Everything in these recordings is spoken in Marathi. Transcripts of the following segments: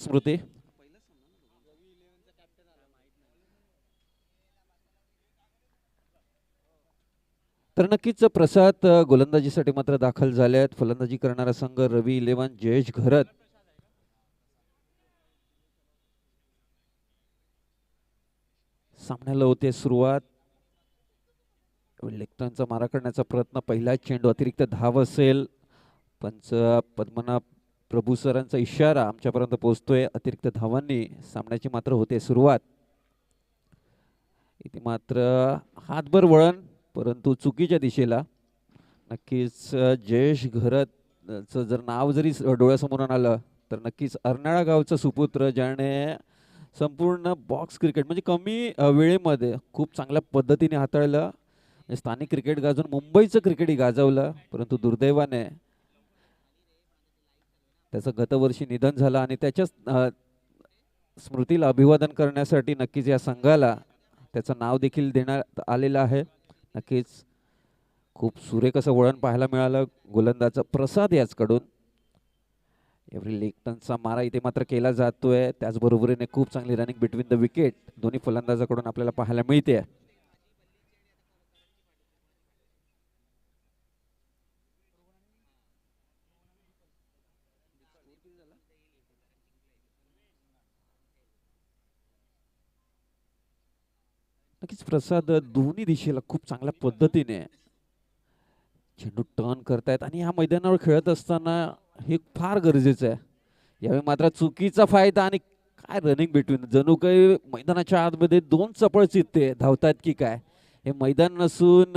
स्मृती. तर नक्कीच प्रसाद गोलंदाजीसाठी मात्र दाखल झाले आहेत. फलंदाजी करणारा संघ रवी इलेव्हन जयेश घरत. सामन्याला होते सुरुवात. लेफ्टनचा मारा करण्याचा प्रयत्न, पहिला चेंडू अतिरिक्त धाव असेल. पंच पद्मनाभ प्रभू सरांचा इशारा आमच्यापर्यंत पोहोचतोय. अतिरिक्त धावांनी सामन्याची मात्र होते सुरुवात. इथे मात्र हातभर वळण, परंतु चुकीच्या दिशेला. नक्कीच जयेश घरतचं जर नाव जरी डोळ्यासमोर आलं तर नक्कीच अर्नाळा गावचा सुपुत्र, ज्याने संपूर्ण बॉक्स क्रिकेट म्हणजे कमी वेळेमध्ये खूप चांगल्या पद्धतीने हाताळलं. म्हणजे स्थानिक क्रिकेट गाजवून मुंबईचं क्रिकेटही गाजवलं, परंतु दुर्दैवाने त्याचं गतवर्षी निधन झालं. आणि त्याच्याच स्मृतीला अभिवादन करण्यासाठी नक्कीच या संघाला त्याचं नाव देखील देण्यात आलेलं आहे. नक्कीच खूप सुरेख असं वळण पाहायला मिळालं गोलंदाज प्रसाद याचकडून. एव्हरी लेफ्टनचा मारा इथे मात्र केला जातोय. त्याचबरोबरीने खूप चांगली रनिंग बिटवीन द विकेट दोन्ही फलंदाजाकडून आपल्याला पाहायला मिळते. नक्कीच प्रसाद दोन्ही दिशेला खूप चांगल्या पद्धतीने चेंडू टर्न करतायत आणि ह्या मैदानावर खेळत असताना हे फार गरजेचं आहे. यावेळी मात्र चुकीचा फायदा आणि काय रनिंग बिटवीन, जणू काही मैदानाच्या आतमध्ये दोन चपळ चित्ते धावतात की काय. हे मैदान नसून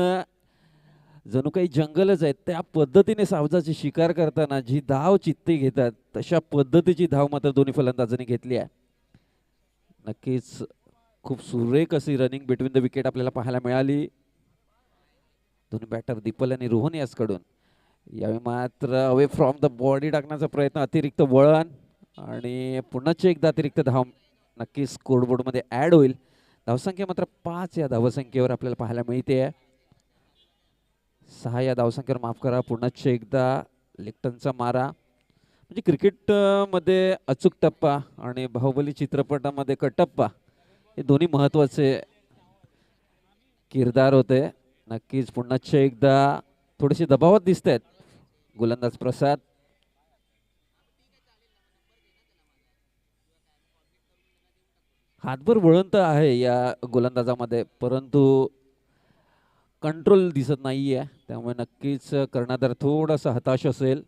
जणू काही जंगलच आहे. त्या पद्धतीने सावजाची शिकार करताना जी धाव चित्ते घेतात तशा पद्धतीची धाव मात्र दोन्ही फलंदाजांनी घेतली आहे. नक्कीच खूप सुरेख अशी रनिंग बिटवीन द विकेट आपल्याला पाहायला मिळाली दोन्ही बॅटर दीपल आणि रोहन याचकडून. यावेळी मात्र अवे फ्रॉम द बॉडी टाकण्याचा प्रयत्न, अतिरिक्त वळण आणि पुन्हा एकदा अतिरिक्त धाव नक्कीच स्कोरबोर्डमध्ये ॲड होईल. धावसंख्या मात्र 5 या धावसंख्येवर आपल्याला पाहायला मिळते. 6 या धावसंख्येवर, माफ करा, पुन्हा एकदा लेफ्टनचा मारा. म्हणजे क्रिकेट मध्ये अचूक टप्पा आणि बाहुबली चित्रपटामध्ये कटप्पा हे दोन्ही महत्वाचे किरदार होते. नक्कीच पुन्हा एकदा थोडेसे दबावात दिसत आहेत गोलंदाज प्रसाद. हातभर वळण तर आहे या गोलंदाजामध्ये, परंतु कंट्रोल दिसत नाहीये. त्यामुळे नक्कीच कर्णधार थोडासा हताश असेल.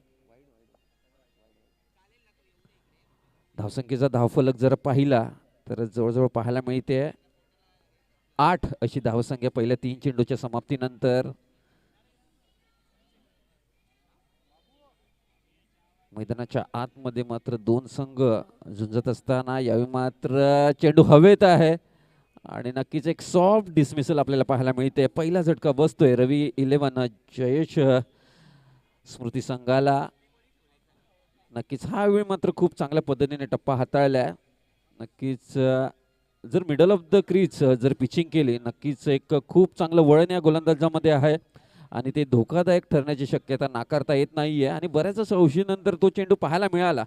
धावसंख्येचा धावफलक जर पाहिला तर जवळजवळ पाहायला मिळते 8 अशी धावसंख्या पहिल्या 3 चेंडूच्या समाप्तीनंतर. मैदानाच्या आतमध्ये मात्र दोन संघ झुंजत असताना यावेळी मात्र चेंडू हवेत आहे आणि नक्कीच एक सॉफ्ट डिसमिसल आपल्याला पाहायला मिळते. पहिला झटका बसतोय रवी इलेव्हन जयेश स्मृती संघाला. नक्कीच हा वेळ मात्र खूप चांगल्या पद्धतीने टप्पा हाताळलाय. नक्कीच जर मिडल ऑफ द क्रीज जर पिचिंग केली, नक्कीच एक खूप चांगलं वळण या गोलंदाजामध्ये आहे आणि ते धोकादायक ठरण्याची शक्यता नाकारता येत नाहीये. आणि बऱ्याच नंतर तो चेंडू पाहायला मिळाला.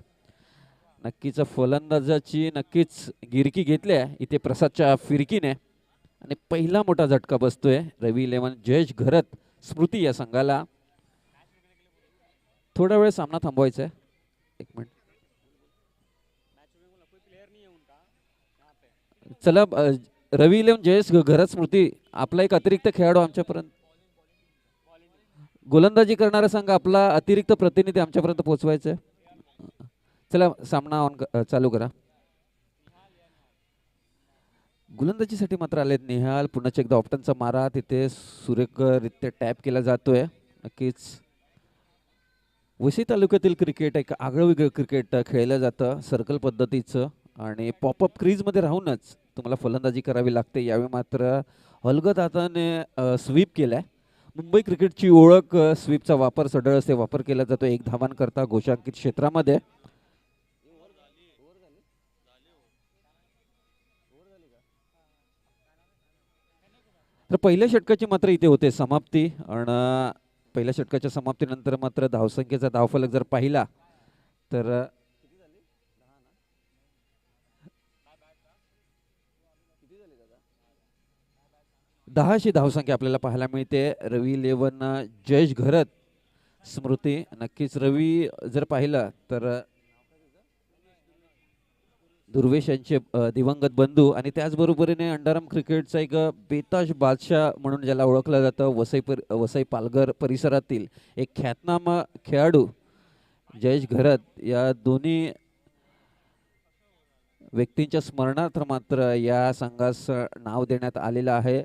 नक्कीच फलंदाजाची नक्कीच गिरकी घेतली आहे इथे प्रसादच्या फिरकीने आणि पहिला मोठा झटका बसतोय रवी इलेव्हन जयेश घरत स्मृती या संघाला. थोडा वेळ सामना थांबवायचा आहे, एक मिनिट. चला रवी इलेव्हन जयेश घरत स्मृती, आपला एक अतिरिक्त खेळाडू आमच्यापर्यंत, गोलंदाजी करणारा संघ आपला अतिरिक्त प्रतिनिधी आमच्यापर्यंत पोहोचवायचा आहे. चला सामना ऑन चालू करा. गोलंदाजीसाठी मात्र आले निहाल. पुन्हा एकदा ऑप्टनचा मारा तिथे सुरेखरित्या टॅप केला जातोय. नक्कीच वसई तालुक्यातील क्रिकेट एक आगळं वेगळं क्रिकेट खेळलं जातं सर्कल पद्धतीचं आणि पॉपअप क्रीजमध्ये राहूनच तुम्हाला फलंदाजी करावी लागते. यावेळी मात्र हलगत हाताने स्वीप केलाय. मुंबई क्रिकेटची ओळख स्वीपचा वापर सढळ असे वापर केला जातो एक धावांकरता घोषांकित क्षेत्रामध्ये. तर पहिल्या षटकाची मात्र इथे होते समाप्ती आणि पहिल्या षटकाच्या समाप्तीनंतर मात्र धावसंख्येचा धावफलक जर पाहिला तर 10शी धावसंख्या आपल्याला पाहायला मिळते. रवी इलेव्हन जयेश घरत स्मृती. नक्कीच रवी जर पाहिलं तर दुर्वेश यांचे दिवंगत बंधू आणि त्याचबरोबरीने अंडरआर्म क्रिकेटचा एक बेताज बादशाह म्हणून ज्याला ओळखलं जातं वसई पालघर परिसरातील एक ख्यातनाम खेळाडू जयेश घरत या दोन्ही व्यक्तींच्या स्मरणार्थ मात्र या संघास नाव देण्यात आलेलं आहे.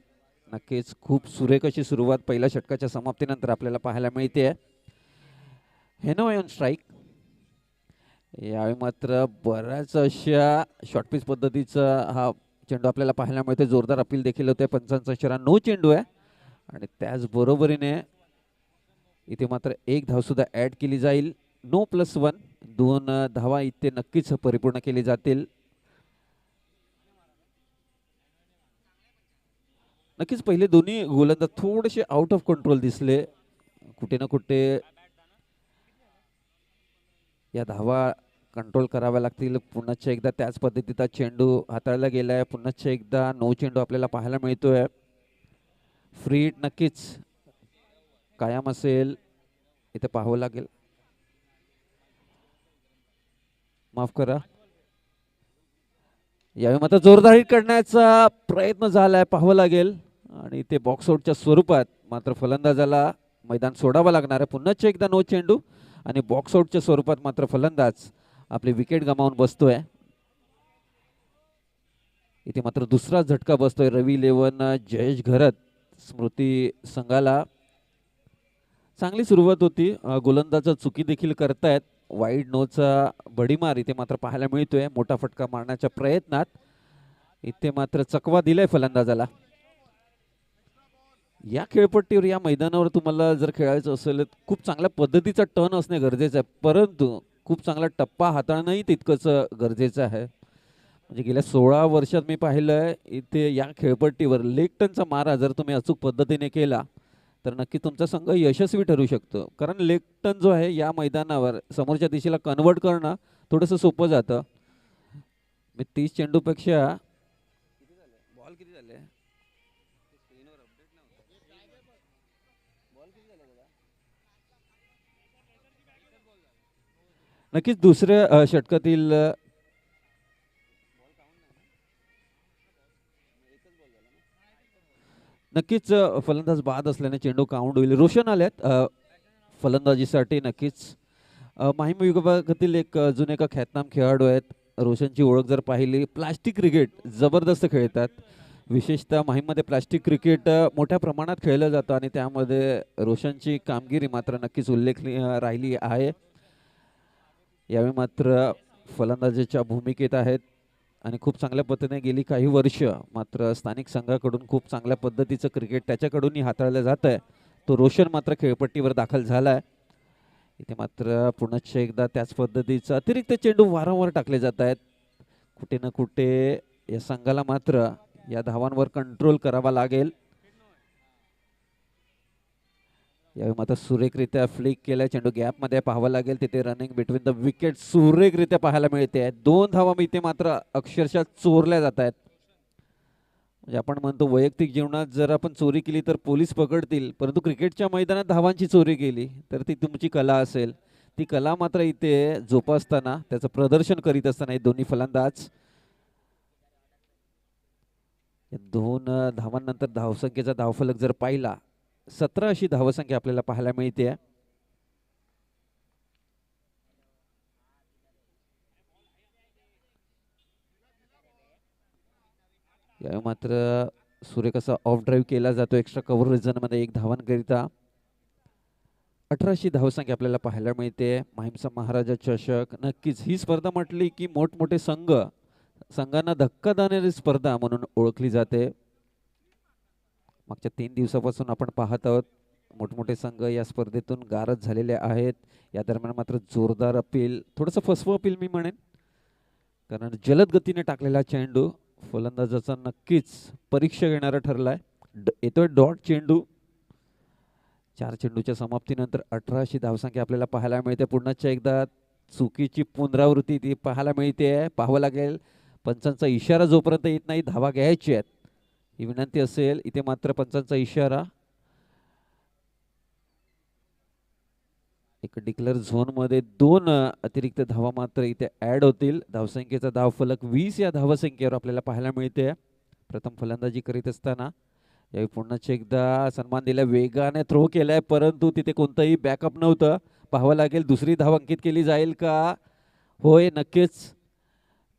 नक्कीच खूप सुरेख अशी सुरुवात पहिल्या षटकाच्या समाप्तीनंतर आपल्याला पाहायला मिळते. हेनो ऑन स्ट्राईक. यावेळी मात्र बऱ्याच अशा शॉर्टपिच पद्धतीचा हा चेंडू आपल्याला पाहायला मिळते. जोरदार अपील देखील होते. पंचांचा इशारा नो चेंडू आहे आणि त्याचबरोबरीने इथे मात्र एक धाव सुद्धा ऍड केली जाईल. नो +1 2 धावा इथे नक्कीच परिपूर्ण केली जातील. नक्कीच पहिले दोन्ही गोलंदाज थोडेसे आउट ऑफ कंट्रोल दिसले. कुठे ना कुठे या धावा कंट्रोल कराव्या लागतील. पुन्हा एकदा त्याच पद्धतीचा चेंडू हाताळला गेलाय. पुन्हा एकदा नो चेंडू आपल्याला पाहायला मिळतोय. फ्री हिट नक्कीच कायम असेल इथे पाहावं लागेल. माफ करा. यावेळी मात्र जोरदार हिट करण्याचा प्रयत्न झालाय पाहावं लागेल आणि ते बॉक्स आउटच्या स्वरूपात मात्र फलंदाजाला मैदान सोडावं लागणार आहे. पुन्हा एकदा नो चेंडू आणि बॉक्स आउटच्या स्वरूपात मात्र फलंदाज आपली विकेट गमावून बसतोय. इथे मात्र दुसरा झटका बसतोय रवी इलेव्हन जयेश घरत स्मृती संघाला. चांगली सुरुवात होती. गोलंदाज चुकी देखील करतायत. वाईड नोचा बडीमार इथे मात्र पाहायला मिळतोय. मोठा फटका मारण्याच्या प्रयत्नात इथे मात्र चकवा दिलाय फलंदाजाला. या खेळपट्टीवर या मैदानावर तुम्हाला जर खेळायचं असेल खूप चांगल्या पद्धतीचा टर्न असणे गरजेचं आहे, परंतु खूप चांगला टप्पा हाताळणंही तितकंच गरजेचं आहे. म्हणजे गेल्या 16 वर्षात मी पाहिलंय इथे या खेळपट्टीवर लेग टर्नचा मारा जर तुम्ही अचूक पद्धतीने केला तर नक्की तुमचा संघ यशस्वी ठरू शकतो. कारण लेग टर्न जो आहे या मैदानावर समोरच्या दिशेला कन्वर्ट करणं थोडंसं सोपं जातं. मी 30 चेंडूपेक्षा बॉल किती झाले नक्कीच दुसऱ्या षटकातील नक्कीच फलंदाज बाद असल्याने चेंडू काउंट होईल. रोशन आल्यात फलंदाजीसाठी. नक्कीच माहीम विभागातील एक अजून एका ख्यातनाम खेळाडू आहेत. रोशनची ओळख जर पाहिली प्लास्टिक क्रिकेट जबरदस्त खेळतात. विशेषतः माहीममध्ये प्लास्टिक क्रिकेट मोठ्या प्रमाणात खेळलं जातं आणि त्यामध्ये रोशनची कामगिरी मात्र नक्कीच उल्लेखनीय राहिली आहे. यावेळी मात्र फलंदाजीच्या भूमिकेत आहेत आणि खूप चांगल्या पद्धतीने गेली काही वर्ष मात्र स्थानिक संघाकडून खूप चांगल्या पद्धतीचं क्रिकेट त्याच्याकडूनही हाताळलं जात आहे. तो रोशन मात्र खेळपट्टीवर दाखल झाला आहे. इथे मात्र पुन्हा एकदा त्याच पद्धतीचं अतिरिक्त चेंडू वारंवार टाकले जात आहेत. कुठे ना कुठे या संघाला मात्र या धावांवर कंट्रोल करावा लागेल. यावेळी मात्र सुरेखरित्या फ्लिक केलाय चेंडू गॅपमध्ये पाहावा लागेल. तिथे रनिंग बिटवीन द विकेट सुरेखरित्या पाहायला मिळते. 2 धावा इथे मात्र अक्षरशः चोरल्या जात आहेत. म्हणजे आपण म्हणतो वैयक्तिक जीवनात जर आपण चोरी केली तर पोलीस पकडतील, परंतु क्रिकेटच्या मैदानात धावांची चोरी केली तर ती तुमची कला असेल. ती कला मात्र इथे जोपासताना त्याचं प्रदर्शन करीत असताना हे दोन्ही फलंदाज 2 धावांनंतर धावसंख्येचा धावफलक जर पाहिला 17 अशी धावसंख्या आपल्याला पाहायला मिळते. यावेळी मात्र सुरेख असा ऑफ ड्राईव्ह केला जातो एक्स्ट्रा कव्हर रिझन मध्ये 1 धावांकरिता. 18शी धावसंख्या आपल्याला पाहायला मिळते. माहीमचा महाराजा चषक नक्कीच ही स्पर्धा म्हटली की मोठमोठे संघांना धक्का देणारी स्पर्धा म्हणून ओळखली जाते. मागच्या 3 दिवसापासून आपण पाहत आहोत मोठमोठे संघ या स्पर्धेतून गारद झालेले आहेत. या दरम्यान मात्र जोरदार अपील, थोडंसं फसवं अपील मी म्हणेन, कारण जलद गतीने टाकलेला चेंडू फलंदाजाचा नक्कीच परीक्षा घेणारा ठरलाय. येतोय डॉट चेंडू. 4 चेंडूच्या समाप्तीनंतर 18शी धावसंख्या आपल्याला पाहायला मिळते. पुन्हा एकदा चुकीची पुनरावृत्ती ती पाहायला मिळते. पाहावं लागेल पंचांचा इशारा जोपर्यंत येत नाही धावा घ्यायची आहेत ही विनंती असेल. इथे मात्र पंचांचा इशारा. एक डिक्लेअर झोन मध्ये 2 अतिरिक्त धावा मात्र इथे ऍड होतील. धावसंख्येचा धावफलक 20 या धावसंख्येवर आपल्याला पाहायला मिळते. प्रथम फलंदाजी करीत असताना यावेळी पुन्हा एकदा सन्मान दिला. वेगाने थ्रो केलाय परंतु तिथे कोणतंही बॅकअप नव्हतं. पाहावं लागेल दुसरी धाव अंकित केली जाईल का. होय नक्कीच.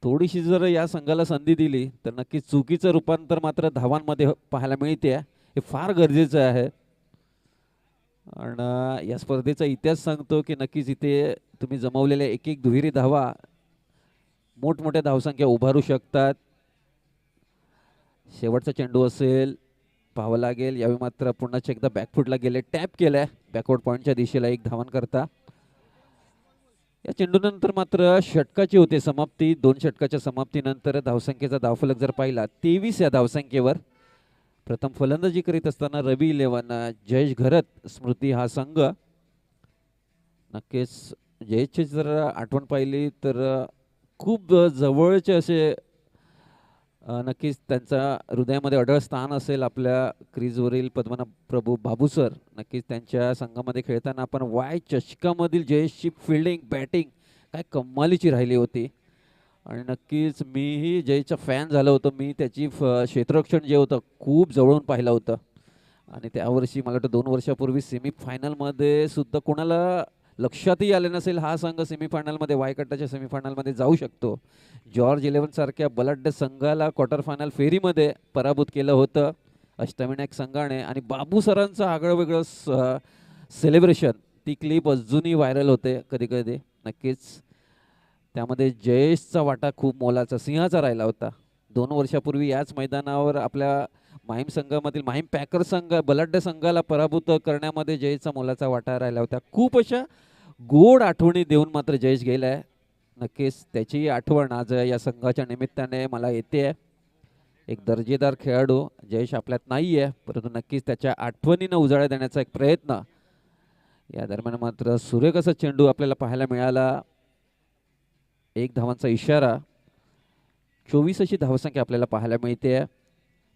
थोडीशी जर या संघाला संधी दिली तर नक्कीच चुकीचं रूपांतर मात्र धावांमध्ये पाहायला मिळते. हे फार गरजेचं आहे आणि या स्पर्धेचा इतिहास सांगतो की नक्कीच इथे तुम्ही जमवलेल्या एक एक दुहेरी धावा मोठमोठ्या धावसंख्या उभारू शकतात. शेवटचा चेंडू असेल. पाहावं लागेल. यावेळी मात्र पुन्हा एकदा बॅकफुटला गेले. टॅप केलाय बॅकवर्ड पॉईंटच्या दिशेला एक धावन करता. या चेंडूनंतर मात्र षटकाची होते समाप्ती. 2 षटकाच्या समाप्तीनंतर धावसंख्येचा धावफलक जर पाहिला 23 या धावसंख्येवर. प्रथम फलंदाजी करीत असताना रवी 11 जयेश घरत स्मृती हा संघ. नक्कीच जयेशची जर आठवण पाहिली तर खूप जवळचे असे नक्कीच त्यांचा हृदयामध्ये अढळ स्थान असेल आपल्या क्रीजवरील पद्मनाभ प्रभू बाबू सर. नक्कीच त्यांच्या संघामध्ये खेळताना आपण वाय चषकामधील जयेशची फिल्डिंग बॅटिंग काय कमालीची राहिली होती आणि नक्कीच मीही जयेशचा फॅन झालो होतो. मी त्याची क्षेत्ररक्षण जे होतं खूप जवळून पाहिलं होतं आणि त्यावर्षी मला वाटतं 2 वर्षापूर्वी सेमीफायनलमध्ये सुद्धा कोणाला लक्षातही आले नसेल हा संघ सेमीफायनलमध्ये वायकट्टाच्या सेमीफायनलमध्ये जाऊ शकतो. जॉर्ज 11 सारख्या बलाढ्य संघाला क्वार्टर फायनल फेरीमध्ये पराभूत केलं होतं अष्टविनायक संघाने आणि बाबू सरांचं आगळं वेगळं सेलिब्रेशन ती क्लिप अजूनही व्हायरल होते कधी कधी. नक्कीच त्यामध्ये जयेशचा वाटा खूप मोलाचा सिंहाचा राहिला होता. 2 वर्षापूर्वी याच मैदानावर आपल्या माहीम संघामधील माहीम पॅकर संघ बलाढ्य संघाला पराभूत करण्यामध्ये जयेशचा मोलाचा वाटा राहिला होता. खूप अशा गोड आठवणी देऊन मात्र जयेश गेलाय. नक्कीच त्याची आठवण आज या संघाच्या निमित्ताने मला येते. एक दर्जेदार खेळाडू जयेश आपल्यात नाही आहे परंतु नक्कीच त्याच्या आठवणीनं उजाळा देण्याचा एक प्रयत्न. या दरम्यान मात्र सुरेख असा चेंडू आपल्याला पाहायला मिळाला. 1 धावांचा इशारा. 24 अशी धावसंख्या आपल्याला पाहायला मिळते.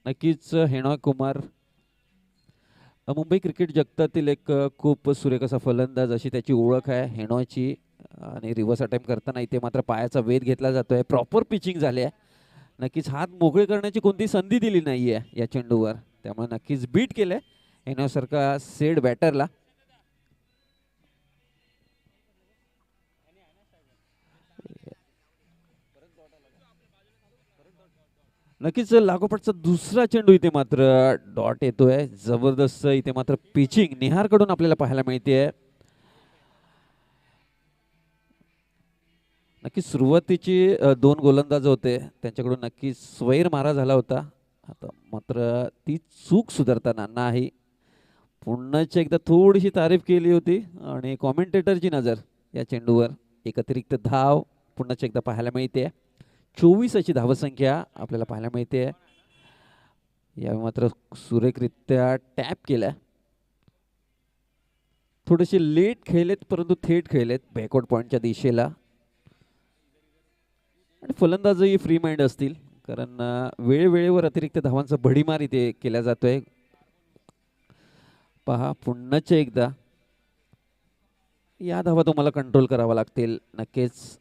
नक्कीच हेनॉय कुमार मुंबई क्रिकेट जगतातील एक खूप सुरेख असा फलंदाज अशी त्याची ओळख आहे हेनॉयची आणि रिव्हर्स अटेम्प्ट करताना इथे मात्र पायाचा वेध घेतला जातोय. प्रॉपर पिचिंग झाली आहे. नक्कीच हात मोकळे करण्याची कोणती संधी दिली नाही आहे या चेंडूवर त्यामुळे नक्कीच बीट केलंय हेनॉयसारखा सेड बॅटरला. नक्कीच लागोपाठचा दुसरा चेंडू इथे मात्र डॉट येतोय. जबरदस्त इथे मात्र पिचिंग निहारकडून आपल्याला पाहायला मिळते. नक्की सुरुवातीची 2 गोलंदाज होते त्यांच्याकडून नक्की स्वैर मारा झाला होता. आता मात्र ती चूक सुधारताना नाही. पुन्हा एकदा थोडीशी तारीफ केली होती आणि कॉमेंटेटरची नजर या चेंडूवर. एक अतिरिक्त धाव पुन्हा एकदा पाहायला मिळते. 24 अशी धावसंख्या आपल्याला पाहायला मिळते. यावेळी मात्र सुरेखरित्या टॅप केल्या. थोडेसे लेट खेळलेत परंतु थेट खेळलेत बॅकवर्ड पॉईंटच्या दिशेला आणि फलंदाजही फ्री माइंड असतील कारण वेळेवेळेवर अतिरिक्त धावांचा भडीमार इथे केला जातोय. पहा पुन्हा एकदा या धावा तुम्हाला कंट्रोल करावा लागतील. नक्कीच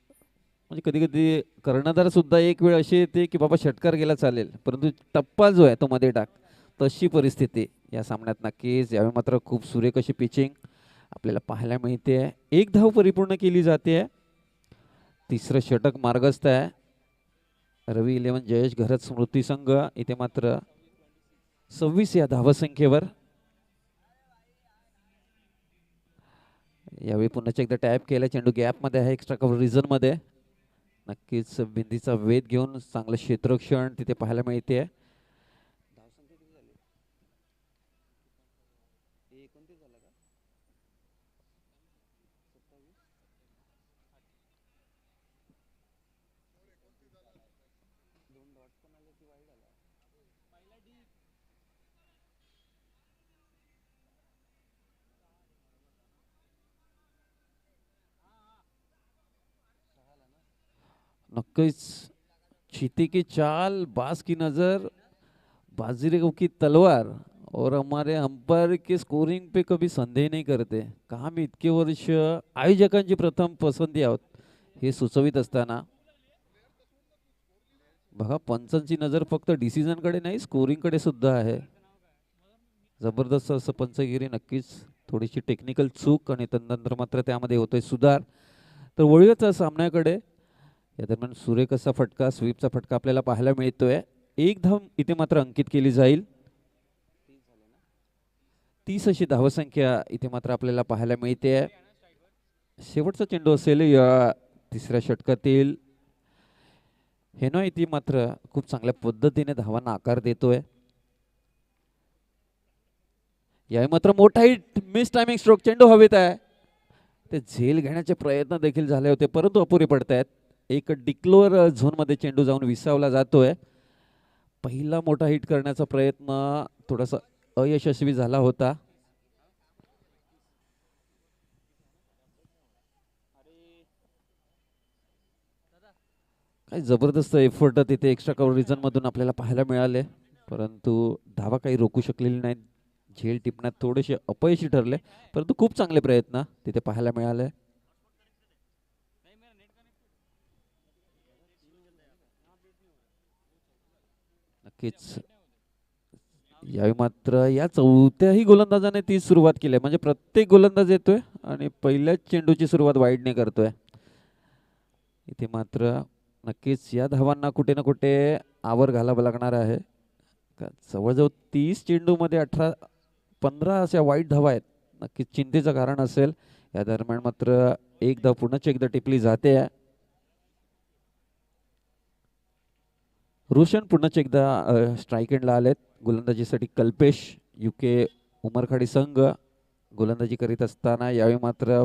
म्हणजे कधी कधी कर्णधार सुद्धा एक वेळ अशी येते की बाबा षटकार गेला चालेल परंतु टप्पा जो आहे तो मध्ये टाक तशी परिस्थिती या सामन्यात नक्कीच. यावेळी मात्र खूप सुरेख अशी पिचिंग आपल्याला पाहायला मिळते. 1 धाव परिपूर्ण केली जाते. तिसरं षटक मार्गस्थ आहे. रवी 11 जयेश घरत स्मृती संघ इथे मात्र 26 या धावसंख्येवर. यावेळी पुन्हा एकदा टॅप केला. चेंडू गॅप मध्ये आहे एक्स्ट्रा कव्हर रिझन मध्ये. नक्कीच बिंदीचा वेध घेऊन चांगलं क्षेत्ररक्षण तिथे पाहायला मिळते. नक्कीच चीते की चाल, बाज की नजर, बाजीराव की तलवार और हमारे अंपायर के स्कोरिंग पे कभी संदेह नहीं करते. का आम्ही इतके वर्ष आयोजकांची प्रथम पसंती आहोत हे सुचवित असताना बघा पंचांची नजर फक्त डिसिजन कडे नाही स्कोरिंग कडे सुद्धा आहे. जबरदस्त असं पंचगिरी. नक्कीच थोडीशी टेक्निकल चूक आणि तदनंतर मात्र त्यामध्ये होतोय सुधार. तर वळूयाच सामन्याकडे. या दरम्यान सुरेख असा फटका, स्वीपचा फटका आपल्याला पाहायला मिळतोय. एक धाव इथे मात्र अंकित केली जाईल. 30 अशी धावसंख्या इथे मात्र आपल्याला पाहायला मिळते. शेवटचा चेंडू असेल या तिसऱ्या षटकातील. हेनो इथे मात्र खूप चांगल्या पद्धतीने धावांना आकार देतोय. यावेळी मात्र मोठा हिट, मिस टायमिंग स्ट्रोक, चेंडू हवेत आहे. ते झेल घेण्याचे प्रयत्न देखील झाले होते परंतु अपुरे पडतायत. एक डिक्लोअर झोन मध्ये चेंडू जाऊन विसावला जातोय. पहिला मोठा हिट करण्याचा प्रयत्न थोडासा अयशस्वी झाला होता. काही जबरदस्त एफर्ट तिथे एक्स्ट्रा कव्हर रिजन मधून आपल्याला पाहायला मिळाले परंतु धावा काही रोखू शकलेली नाहीत. झेल टिपण्यात थोडेसे अपयशी ठरले परंतु खूप चांगले प्रयत्न तिथे पाहायला मिळाले. नक्कीच यावेळी मात्र या चौथ्याही गोलंदाजाने ती सुरुवात केली म्हणजे प्रत्येक गोलंदाज येतोय आणि पहिल्याच चेंडूची सुरुवात वाईडने करतोय. इथे मात्र नक्कीच या धावांना कुठे ना कुठे आवर घालावं लागणार आहे. जवळजवळ 30 चेंडूमध्ये 15 अशा वाईट धावा आहेत. नक्कीच चिंतेचं कारण असेल. या दरम्यान मात्र एक धाव पुन्हा एकदा टिपली जाते. रोशन पुन्हा एकदा स्ट्राईक एंडला आलेत. गोलंदाजीसाठी कल्पेश युके उमरखाडी संघ गोलंदाजी करीत असताना यावेळी मात्र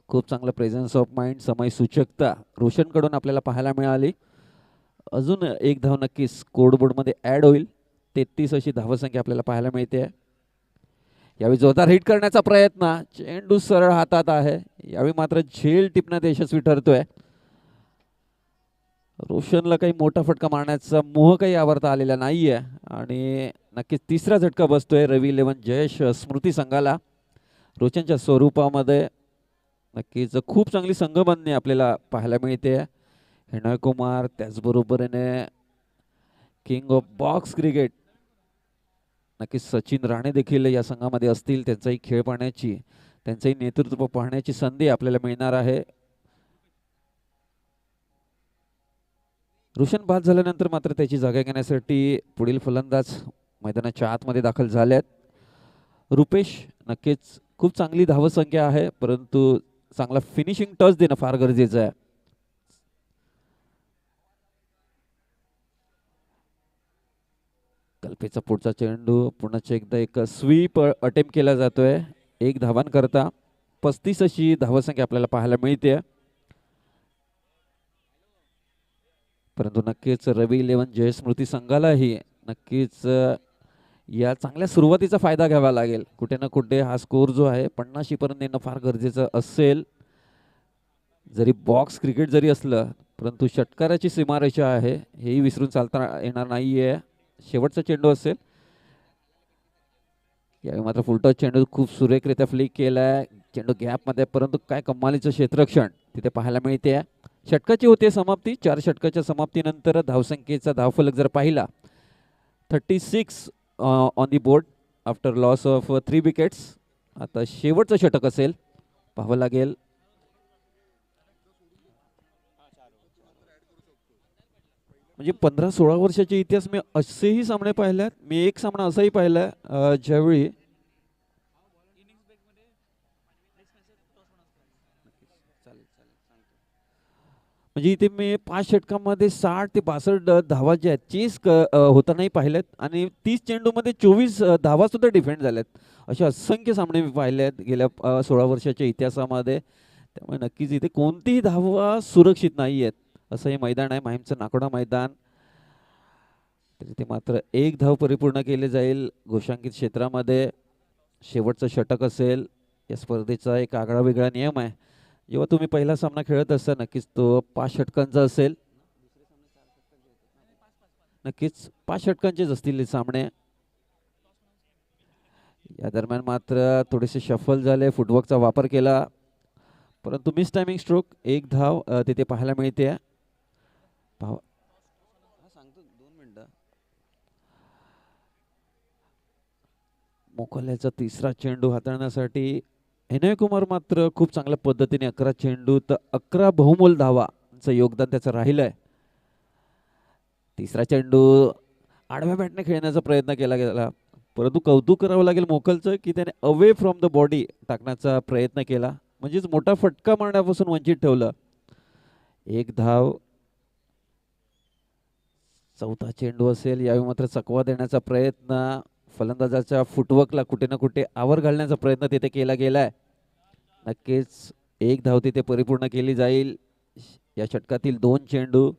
खूप चांगला प्रेझेन्स ऑफ माइंड, समय सूचकता रोशन कडून आपल्याला पाहायला मिळाली. अजून एक धाव नक्कीच स्कोरबोर्डमध्ये ॲड होईल. 33 अशी धावसंख्या आपल्याला पाहायला मिळते. यावेळी जोरदार हिट करण्याचा प्रयत्न, चेंडू सरळ हातात आहे. यावेळी मात्र झेल टिपण्यात यशस्वी ठरतोय. रोशनला काही मोठा फटका मारण्याचा मोह काही आवरता आलेला नाहीये आणि नक्कीच तिसरा झटका बसतोय रवी 11 जयेश स्मृती संघाला. रोशनच्या स्वरूपामध्ये नक्कीच खूप चांगली संघबांधणी आपल्याला पाहायला मिळते. हेनॉय कुमार त्याचबरोबरीने किंग ऑफ बॉक्स क्रिकेट नक्कीच सचिन राणे देखील या संघामध्ये असतील. त्यांचाही खेळ पाहण्याची, त्यांचंही नेतृत्व पाहण्याची संधी आपल्याला मिळणार आहे. रोशन बाद झाल्यानंतर मात्र त्याची जागा घेण्यासाठी पुढील फलंदाज मैदानाच्या आतमध्ये दाखल झाल्यात. रुपेश नक्कीच खूप चांगली धावसंख्या आहे परंतु चांगला फिनिशिंग टच देणं फार गरजेचं आहे. कल्पेचा पुढचा चेंडू पुन्हा एकदा एक स्वीप अटेम्प्ट केला जातोय. एक धावांकरता 35 अशी धावसंख्या आपल्याला पाहायला मिळते. परंतु नक्कीच रवी 11 जय स्मृती संघालाही नक्कीच या चांगल्या सुरुवातीचा फायदा घ्यावा लागेल. कुठे ना कुठे हा स्कोर जो आहे 50 पर्यंत येणं फार गरजेचं असेल. जरी बॉक्स क्रिकेट जरी असलं परंतु षटकाराची सीमारेषा आहे हेही विसरून चालता येणार नाहीये. शेवटचा चेंडू असेल. यावेळी मात्र फुलटॉस चेंडू खूप सुरेखरित्या फ्लिक केलाय. चेंडू गॅप मध्ये परंतु काय कमालीचं क्षेत्ररक्षण तिथे पाहायला मिळते. षटकाची होते समाप्ती. 4 षटकाच्या समाप्तीनंतर धावसंख्येचा धावफलक जर पाहिला 36 on the board after loss of 3 wickets. आता शेवटचं षटक असेल, पाहावं लागेल. म्हणजे 15-16 वर्षाचे इतिहास मी असेही सामने पाहिल्यात. मी एक सामना असाही पाहिलाय ज्यावेळी म्हणजे इथे मी 5 षटकांमध्ये 60 ते 62 धावा ज्या आहेत चेस होतानाही पाहिल्यात आणि 30 चेंडूमध्ये 24 धावा सुद्धा डिफेंड झाल्यात. असे असंख्य सामने मी पाहिले आहेत गेल्या 16 वर्षाच्या इतिहासामध्ये. त्यामुळे नक्कीच इथे कोणतीही धावा सुरक्षित नाही आहेत असं हे मैदान आहे. माहीमचं नाकोडा मैदान. तिथे मात्र एक धाव परिपूर्ण केले जाईल घोषांकित क्षेत्रामध्ये. शेवटचं षटक असेल. या स्पर्धेचा एक आगळा वेगळा नियम आहे. जेव्हा तुम्ही पहिला सामना खेळत असता नक्कीच तो 5 षटकांचा असेल. नक्कीच 5 षटकांचेच असतील हे सामने. या दरम्यान मात्र थोडेसे शफल झाले, फुटवर्कचा वापर केला, परंतु मिस टायमिंग स्ट्रोक. एक धाव तिथे पाहायला मिळते. सांगतो 2 मिनिटं. मोकल्याचा तिसरा चेंडू हाताळण्यासाठी विनय कुमार मात्र खूप चांगल्या पद्धतीने 11 चेंडू तर 11 बहुमोल धावांचं योगदान त्याचं राहिलंय. तिसरा चेंडू आडव्या बॅटने खेळण्याचा प्रयत्न केला गेला, परंतु कौतुक करावं लागेल मोकलचं की त्याने अवे फ्रॉम द बॉडी टाकण्याचा प्रयत्न केला, म्हणजेच मोठा फटका मारण्यापासून वंचित ठेवलं. एक धाव. चौथा चेंडू असेल, यावेळी मात्र चकवा देण्याचा प्रयत्न, फलंदाजाच्या फुटवर्कला कुठे ना कुठे आवर घालण्याचा प्रयत्न तिथे केला गेलाय. नक्कीच एक धाव तिथे परिपूर्ण केली जाईल. या षटकातील 2 चेंडू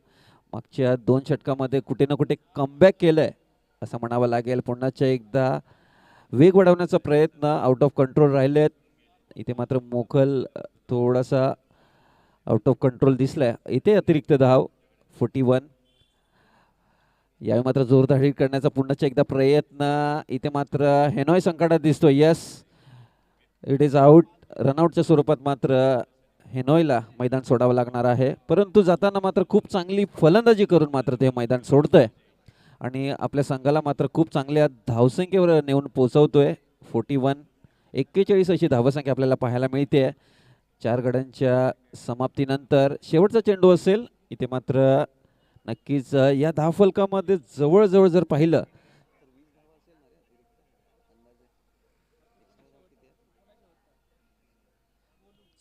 मागच्या 2 षटकामध्ये कुठे ना कुठे कमबॅक केलंय असं म्हणावं लागेल. पुन्हा एकदा वेग वाढवण्याचा प्रयत्न आउट ऑफ कंट्रोल राहिलेत. इथे मात्र मोकल थोडासा आउट ऑफ कंट्रोल दिसलाय. इथे अतिरिक्त धाव 41. यावेळी मात्र जोरदार हिट करण्याचा पुन्हा एकदा प्रयत्न. इथे मात्र हेनॉय संकटात दिसतोय. Yes, it is out. रनआउटच्या स्वरूपात मात्र हेनॉयला मैदान सोडावं लागणार आहे, परंतु जाताना मात्र खूप चांगली फलंदाजी करून मात्र ते मैदान सोडतंय आणि आपल्या संघाला मात्र खूप चांगल्या धावसंख्येवर नेऊन पोहोचवतोय. 41, 41 अशी धावसंख्या आपल्याला पाहायला मिळते 4 गड्यांच्या समाप्तीनंतर. शेवटचा चेंडू असेल. इथे मात्र नक्कीच या धावफलकामध्ये जवळजवळ जर पाहिलं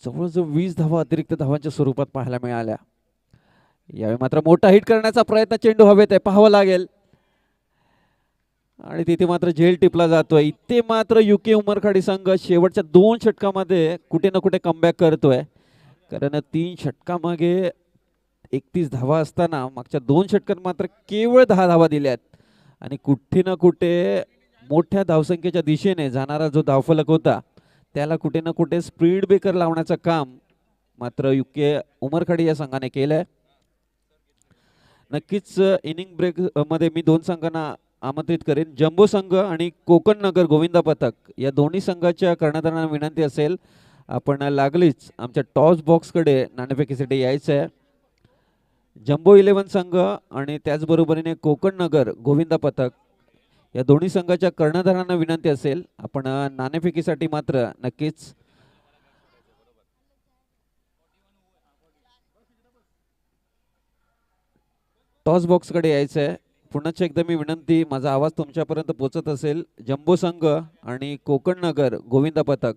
जवळजवळ 20 धावा अतिरिक्त धावांच्या स्वरूपात पाहायला मिळाल्या. यावेळी मात्र मोठा हिट करण्याचा प्रयत्न, चेंडू हवेत आहे, पाहावं लागेल आणि तिथे मात्र झेल टिपला जातोय. इथे मात्र युके उमरखाडी संघ शेवटच्या 2 षटकामध्ये कुठे ना कुठे कमबॅक करतोय, कारण 3 षटकामागे 31 धावा असताना मागच्या 2 षटकात मात्र केवळ 10 धावा दिल्यात आणि कुठे ना कुठे मोठ्या धावसंख्येच्या दिशेने जाणारा जो धावफलक होता त्याला कुठे ना कुठे स्पीड ब्रेकर लावण्याचं काम मात्र युके उमरखाडी या संघाने केलंय. नक्कीच इनिंग ब्रेक मध्ये मी 2 संघांना आमंत्रित करेन. जम्बो संघ आणि कोकण नगर गोविंदा पथक या दोन्ही संघाच्या कर्णधारांना विनंती असेल, आपण लागलीच आमच्या टॉस बॉक्सकडे नाणेफेकीसाठी यायचं आहे. जम्बो 11 संघ आणि त्याचबरोबरीने कोकण नगर गोविंदा पथक या दोन्ही संघाच्या कर्णधारांना विनंती असेल, आपण नाणेफेकीसाठी मात्र नक्कीच टॉस बॉक्सकडे यायचं आहे. पुन्हा एकदा मी विनंती, माझा आवाज तुमच्यापर्यंत पोहोचत असेल, जम्बो संघ आणि कोकण नगर गोविंदा पथक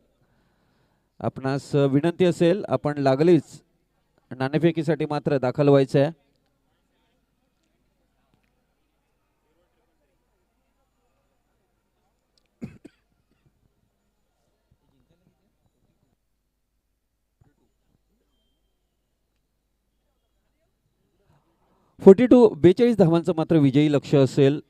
आपणास विनंती असेल, आपण लागलीच नाणेफेकीसाठी मात्र दाखल व्हायचं आहे. फोर्टी 42 धावांचं मात्र विजयी लक्ष असेल.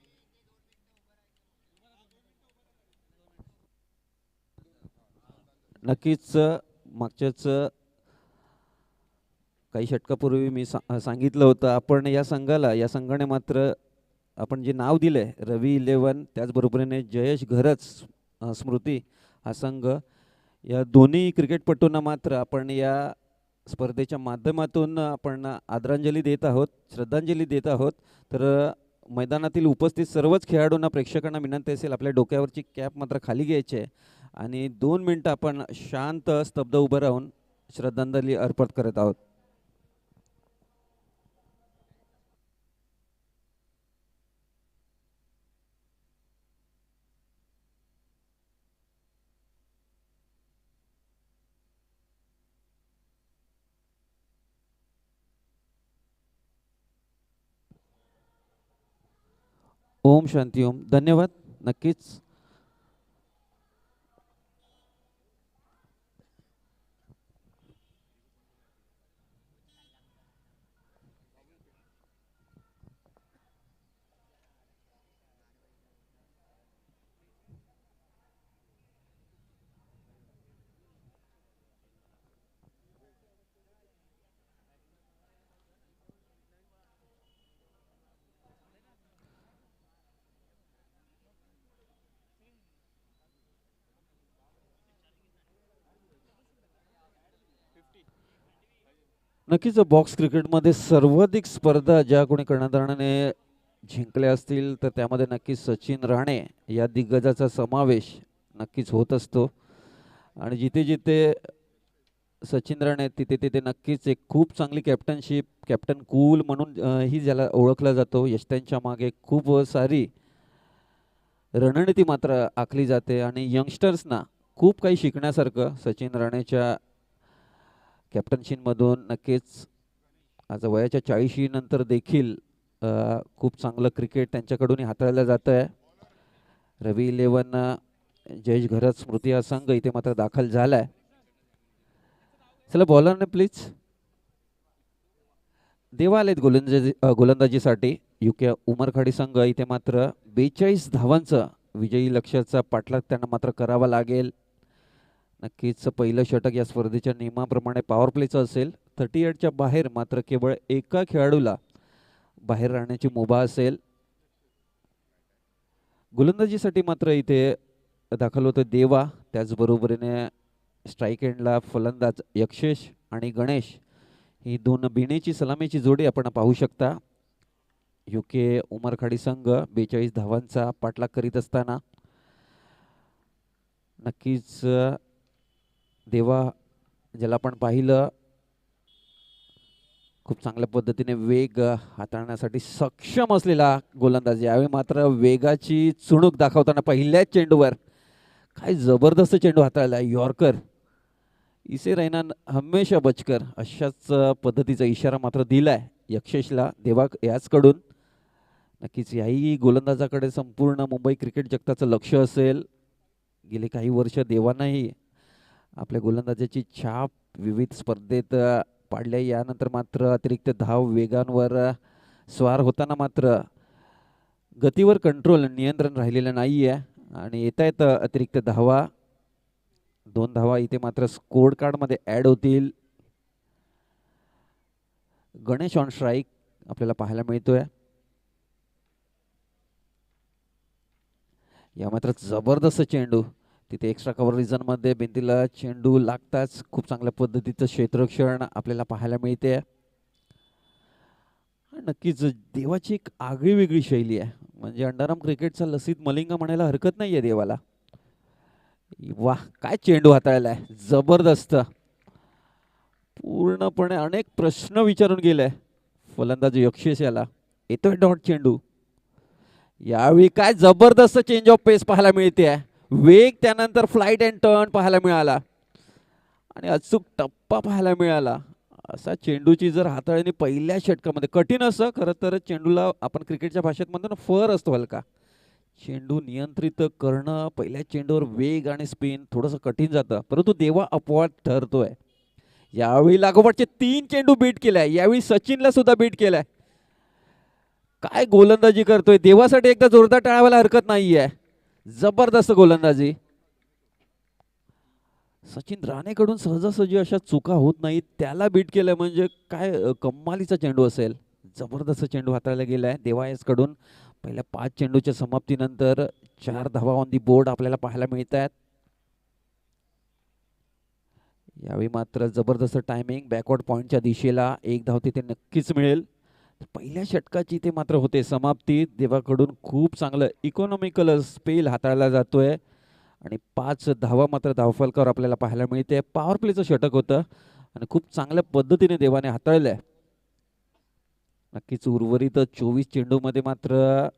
नक्कीच मागच्याच काही षटकापूर्वी मी सांगितलं होतं, आपण या संघाने मात्र आपण जे नाव दिलंय रवी 11 त्याचबरोबरीने जयेश घरच स्मृती हा संघ, या दोन्ही क्रिकेटपटूंना मात्र आपण या स्पर्धेच्या माध्यमातून आपण आदरांजली देत आहोत, श्रद्धांजली देत आहोत. तर मैदानातील उपस्थित सर्वच खेळाडूंना, प्रेक्षकांना विनंती असेल, आपल्या डोक्यावरची कॅप मात्र खाली घ्यायची आहे आणि 2 मिनिटं आपण शांत स्तब्ध उभं राहून श्रद्धांजली अर्पण करत आहोत. ओम शांती ओम. धन्यवाद. नक्कीच नक्कीच बॉक्स क्रिकेटमध्ये सर्वाधिक स्पर्धा ज्या कोणी कर्णधाराने जिंकल्या असतील तर त्यामध्ये नक्कीच सचिन राणे या दिग्गजाचा समावेश नक्कीच होत असतो. आणि जिथे जिथे सचिन राणे तिथे तिथे नक्कीच एक खूप चांगली कॅप्टनशिप, कॅप्टन कूल म्हणून ही ज्याला ओळखला जातो. यश मागे खूप सारी रणनीती मात्र आखली जाते आणि यंगस्टर्सना खूप काही शिकण्यासारखं सचिन राणेच्या कॅप्टनशीमधून नक्कीच. आज वयाच्या 40 नंतर देखील खूप चांगलं क्रिकेट त्यांच्याकडून हाताळलं जातं आहे. रवी 11 जयेश घरत स्मृती हा संघ इथे मात्र दाखल झाला आहे. चला बॉलरने प्लीज. देवा आलेत गोलंदाजीसाठी. युके उमरखाडी संघ इथे मात्र 42 धावांचं विजयी लक्ष्याचा पाठलाग त्यांना मात्र करावा लागेल. नक्कीच पहिलं षटक या स्पर्धेच्या नियमाप्रमाणे पॉवर प्लेचं असेल. 38च्या बाहेर मात्र केवळ एका खेळाडूला बाहेर राहण्याची मुभा असेल. गोलंदाजीसाठी मात्र इथे दाखल होतं देवा. त्याचबरोबरीने स्ट्राईक एंडला फलंदाज यक्षेश आणि गणेश ही दोन बिणेची सलामीची जोडी आपण पाहू शकता. युके उमरखाडी संघ 42 धावांचा पाठलाग करीत असताना नक्कीच देवा ज्याला आपण पाहिलं खूप चांगल्या पद्धतीने वेग हाताळण्यासाठी सक्षम असलेला गोलंदाज. यावेळी मात्र वेगाची चुणूक दाखवताना पहिल्याच चेंडूवर काय जबरदस्त चेंडू हाताळला. यॉर्कर इसे रैना हमेशा बचकर अशाच पद्धतीचा इशारा मात्र दिलाय यक्षेशला देवा याचकडून. नक्कीच याही गोलंदाजाकडे संपूर्ण मुंबई क्रिकेट जगताचं लक्ष असेल. गेले काही वर्ष देवांनाही आपल्या गोलंदाजाची छाप विविध स्पर्धेत पाडल्या. यानंतर मात्र अतिरिक्त धाव वेगांवर स्वार होताना मात्र गतीवर कंट्रोल नियंत्रण राहिलेलं नाही आहे आणि येता येतं अतिरिक्त धावा. 2 धावा इथे मात्र स्कोर कार्डमध्ये ॲड होतील. गणेश ऑन स्ट्राईक आपल्याला पाहायला मिळतोय. या मात्र जबरदस्त चेंडू तिथे एक्स्ट्रा कव्हर रिजनमध्ये भिंतीला चेंडू लागताच खूप चांगल्या पद्धतीचं क्षेत्ररक्षण आपल्याला पाहायला मिळते. नक्कीच देवाची एक आगळी वेगळी शैली आहे. म्हणजे अंडरआर्म क्रिकेटचा लसित मलिंगा म्हणायला हरकत नाही आहे देवाला. वाह काय चेंडू हाताळलाय जबरदस्त. पूर्णपणे अनेक प्रश्न विचारून गेले फलंदाज यक्षेश याला. येतोय डॉट चेंडू. यावेळी काय जबरदस्त चेंज ऑफ पेस पाहायला मिळते. वेग त्यानंतर फ्लाइट अँड टर्न पाहायला मिळाला आणि अचूक टप्पा पाहायला मिळाला. असा चेंडूची जर हाताळणी पहिल्या षटकामध्ये कठीण असं खरं तर चेंडूला आपण क्रिकेटच्या भाषेत म्हणतो ना फर असतो हलका. चेंडू नियंत्रित करणं पहिल्या चेंडूवर वेग आणि स्पिन थोडंसं कठीण जातं परंतु देवा अपवाद ठरतोय. यावेळी लागोपाठचे 3 चेंडू बीट केलाय. यावेळी सचिनला सुद्धा बीट केलाय. काय गोलंदाजी करतोय देवासाठी एकदा जोरदार टाळायला हरकत नाहीये. जबरदस्त गोलंदाजी. सचिन राणेकडून सहजासहजी अशा चुका होत नाहीत. त्याला बीट केलं म्हणजे काय कमालीचा चेंडू असेल. जबरदस्त चेंडू हाताळला गेलाय देवायसकडून. पहिल्या 5 चेंडूच्या समाप्तीनंतर 4 धावा ऑन दी बोर्ड आपल्याला पाहायला मिळत आहेत. यावेळी मात्र जबरदस्त टायमिंग बॅकवर्ड पॉइंटच्या दिशेला 1 धाव तिथे नक्कीच मिळेल. पहिल्या षटकाची ते मात्र होते समाप्ती. देवाकडून खूप चांगलं इकॉनॉमिकल स्पेल हाताळला जातोय आणि 5 धावा मात्र धावफलकावर आपल्याला पाहायला मिळते. पॉवर प्लेचं षटक होतं आणि खूप चांगल्या पद्धतीने देवाने हाताळलंय. नक्कीच उर्वरित 24 चेंडूमध्ये मात्र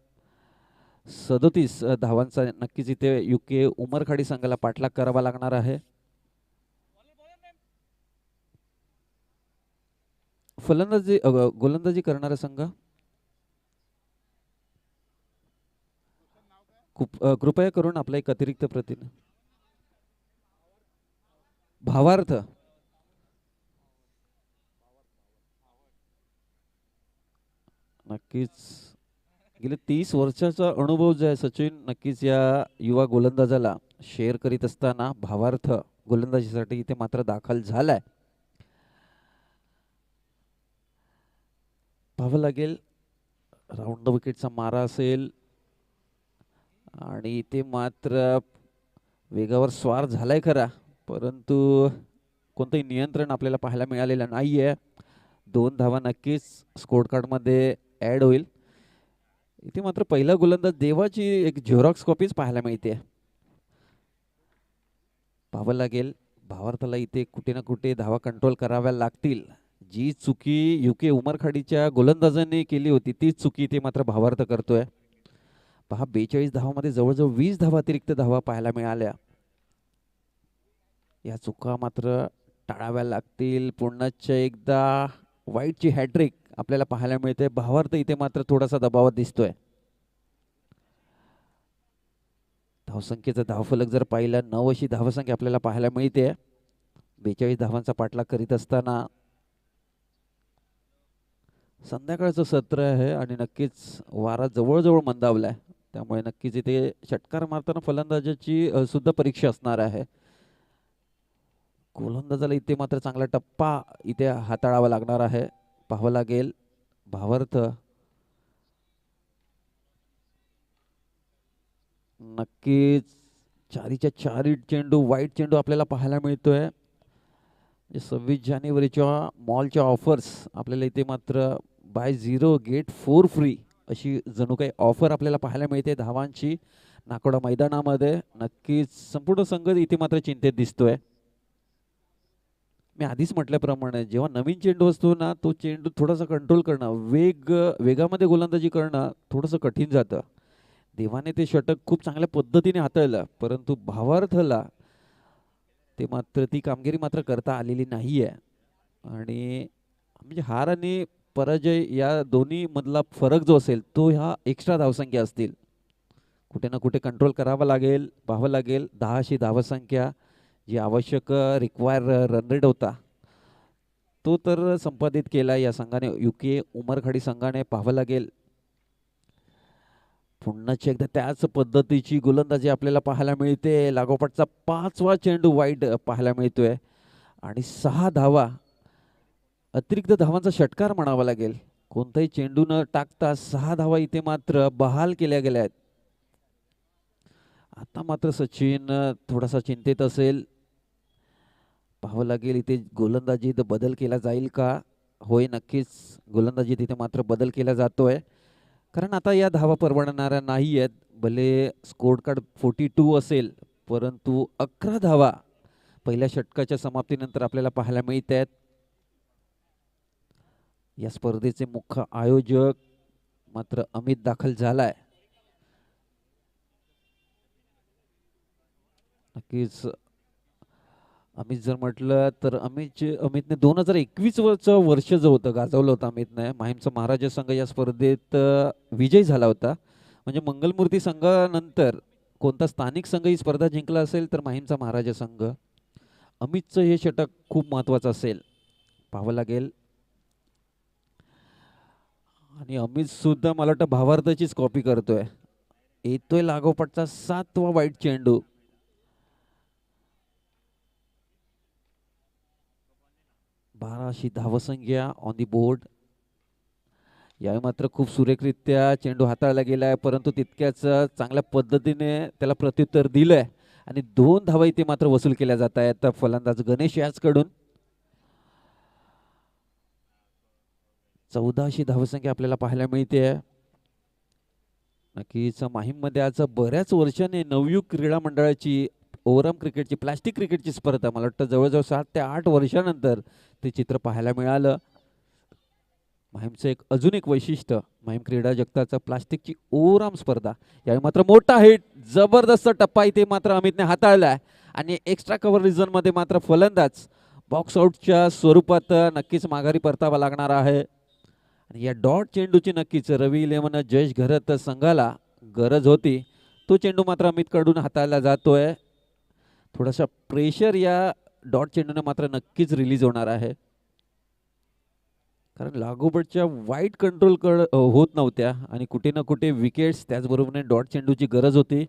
37 धावांचा नक्कीच इथे युके उमरखाडी संघाला पाठलाग करावा लागणार आहे. फलंदाजी गोलंदाजी करणारा संघ कृपया करून आपला एक अतिरिक्त प्रतिनिधी भावार्थ. नक्कीच गेले 30 वर्षाचा अनुभव जो आहे सचिन नक्कीच या युवा गोलंदाजाला शेअर करीत असताना भावार्थ गोलंदाजीसाठी इथे मात्र दाखल झालाय. पाहावं लागेल राऊंड द विकेटचा मारा असेल आणि इथे मात्र वेगावर स्वार झालाय खरा परंतु कोणतंही नियंत्रण आपल्याला पाहायला मिळालेलं नाहीये. 2 धावा नक्कीच स्कोर कार्ड मध्ये ऍड होईल. इथे मात्र पहिला गोलंदाज देवाची एक झेरॉक्स कॉपीच पाहायला मिळते. पाहावं लागेल भावार्थाला इथे कुठे ना कुठे धावा कंट्रोल कराव्या लागतील. जी चुकी युके उमरखाडीच्या गोलंदाजांनी केली होती तीच चुकी इथे मात्र भावार्थ करतोय. पहा 42 धावामध्ये जवळजवळ 20 धावा अतिरिक्त धावा पाहायला मिळाल्या. या चुका मात्र टाळाव्या लागतील. पुन्हा एकदा वाईटची हॅट्रिक आपल्याला पाहायला मिळते. भावार्थ इथे मात्र थोडासा दबावात दिसतोय. धावसंख्येचा धावफलक जर पाहिला 9 अशी धावसंख्या आपल्याला पाहायला मिळते. 42 धावांचा पाठलाग करीत असताना संध्याकाळचं सत्र आहे आणि नक्कीच वारा जवळजवळ मंदावलाय. त्यामुळे नक्कीच इथे षटकार मारताना फलंदाजाची सुद्धा परीक्षा असणार आहे. गोलंदाजाला इथे मात्र चांगला टप्पा इथे हाताळावा लागणार आहे. पाहावं लागेल भावार्थ नक्कीच चारीच्या चारी चेंडू वाईट चेंडू आपल्याला पाहायला मिळतोय. 26 जानेवारीच्या मॉलच्या ऑफर्स आपल्याला इथे मात्र बाय 0 गेट 4 फ्री अशी जणू काही ऑफर आपल्याला पाहायला मिळते धावांची नाकोडा मैदानामध्ये. नक्कीच संपूर्ण संघ इथे मात्र चिंतेत दिसतोय. मी आधीच म्हटल्याप्रमाणे जेव्हा नवीन चेंडू असतो ना तो चेंडू थोडासा कंट्रोल करणं वेगामध्ये गोलंदाजी करणं थोडंसं कठीण जातं. देवाने ते षटक खूप चांगल्या पद्धतीने हाताळलं परंतु भावार्थला ते मात्र ती कामगिरी मात्र करता आलेली नाही आहे. आणि म्हणजे हार आणि पराजय या दोन्ही मधला फरक जो असेल तो ह्या एक्स्ट्रा धावसंख्या असतील. कुठे ना कुठे कंट्रोल करावा लागेल. पाहावं लागेल 10 अशी धावसंख्या जी आवश्यक रिक्वायर रन रेट होता तो तर संपादित केला या संघाने युके उमरखाडी संघाने. पाहावं लागेल पुन्हा एकदा त्याच पद्धतीची गोलंदाजी आपल्याला पाहायला मिळते. लागोपाठचा 5वा चेंडू वाईड पाहायला मिळतोय आणि 6 धावा अतिरिक्त धावांचा षटकार म्हणावा लागेल. कोणताही चेंडू न टाकता 6 धावा इथे मात्र बहाल केल्या गेल्या आहेत. आता मात्र सचिन थोडासा चिंतेत असेल. पाहावं लागेल इथे गोलंदाजीत बदल केला जाईल का. होय नक्कीच गोलंदाजीत इथे मात्र बदल केला जातोय कारण आता या धावा परवडणाऱ्या नाही आहेत. भले स्कोर कार्ड 42 असेल परंतु 11 धावा पहिल्या षटकाच्या समाप्तीनंतर आपल्याला पाहायला मिळत आहेत. या स्पर्धेचे मुख्य आयोजक मात्र अमित दाखल झालाय. नक्कीच अमित जर म्हटलं तर अमितने 2021 वर्ष जो होतं गाजवलं होतं अमितने. माहीमचा महाराजा संघ या स्पर्धेत विजयी झाला होता. म्हणजे मंगलमूर्ती संघानंतर कोणता स्थानिक संघ ही स्पर्धा जिंकला असेल तर माहीमचा महाराजा संघ. अमितचं हे षटक खूप महत्त्वाचं असेल. पाहावं लागेल. आणि अमित सुद्धा मला वाटतं भावार्थाचीच कॉपी करतोय. येतोय लागोपाठचा 7वा वाईट चेंडू. बाराशी धावसंख्या ऑन दी बोर्ड. यावेळी मात्र खूप सुरेखरित्या चेंडू हाताळला गेलाय परंतु तितक्याच चांगल्या पद्धतीने त्याला प्रत्युत्तर दिलंय आणि 2 धावा इथे मात्र वसूल केल्या जात आहेत फलंदाज गणेश याचकडून. 14 धावसंख्या आपल्याला पाहायला मिळते. नक्कीच माहीममध्ये आज बऱ्याच वर्षाने नवयुग क्रीडा मंडळाची ओव्हरआर्म क्रिकेटची प्लास्टिक क्रिकेटची स्पर्धा मला वाटतं जवळजवळ 7 ते 8 वर्षानंतर ते चित्र पाहायला मिळालं. माहीमचं अजून एक वैशिष्ट्य माहीम क्रीडा जगताचा प्लास्टिकची ओव्हरआर्म स्पर्धा. यावेळी मात्र मोठा हिट जबरदस्त टप्पा इथे मात्र अमितने हाताळलाय आणि एक्स्ट्रा कव्हर रिझन मध्ये मात्र फलंदाज बॉक्स आउटच्या स्वरूपात नक्कीच माघारी परतावा लागणार आहे. आणि या डॉट चेंडूची नक्कीच रवी 11 जयेश घरत संघाला गरज होती. तो चेंडू मात्र अमित कडून हाताळला जातोय. थोडासा प्रेशर या डॉट चेंडूने मात्र नक्कीच रिलीज होणार आहे कारण लागोपाठच्या वाईट कंट्रोल होत नव्हत्या आणि कुठे ना कुठे विकेट्स त्याचबरोबर डॉट चेंडूची गरज होती.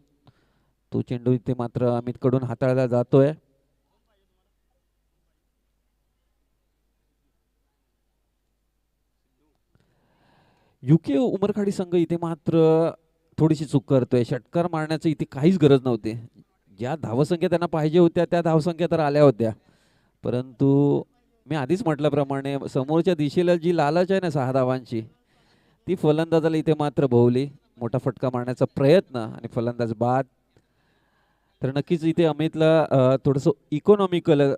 तो चेंडू इथे मात्र अमित कडून हाताळला जातोय. युके उमरखाडी संघ इथे मात्र थोडीशी चूक करतोय. षटकार मारण्याची इथे काहीच गरज नव्हती. ज्या धावसंख्या त्यांना पाहिजे होत्या त्या धावसंख्या तर आल्या होत्या परंतु मी आधीच म्हटल्याप्रमाणे समोरच्या दिशेला जी लालच आहे ना 6 धावांची, ती फलंदाजाला इथे मात्र भोवली. मोठा फटका मारण्याचा प्रयत्न आणि फलंदाज बाद. तर नक्कीच इथे अमितला थोडंसं इकॉनॉमिकल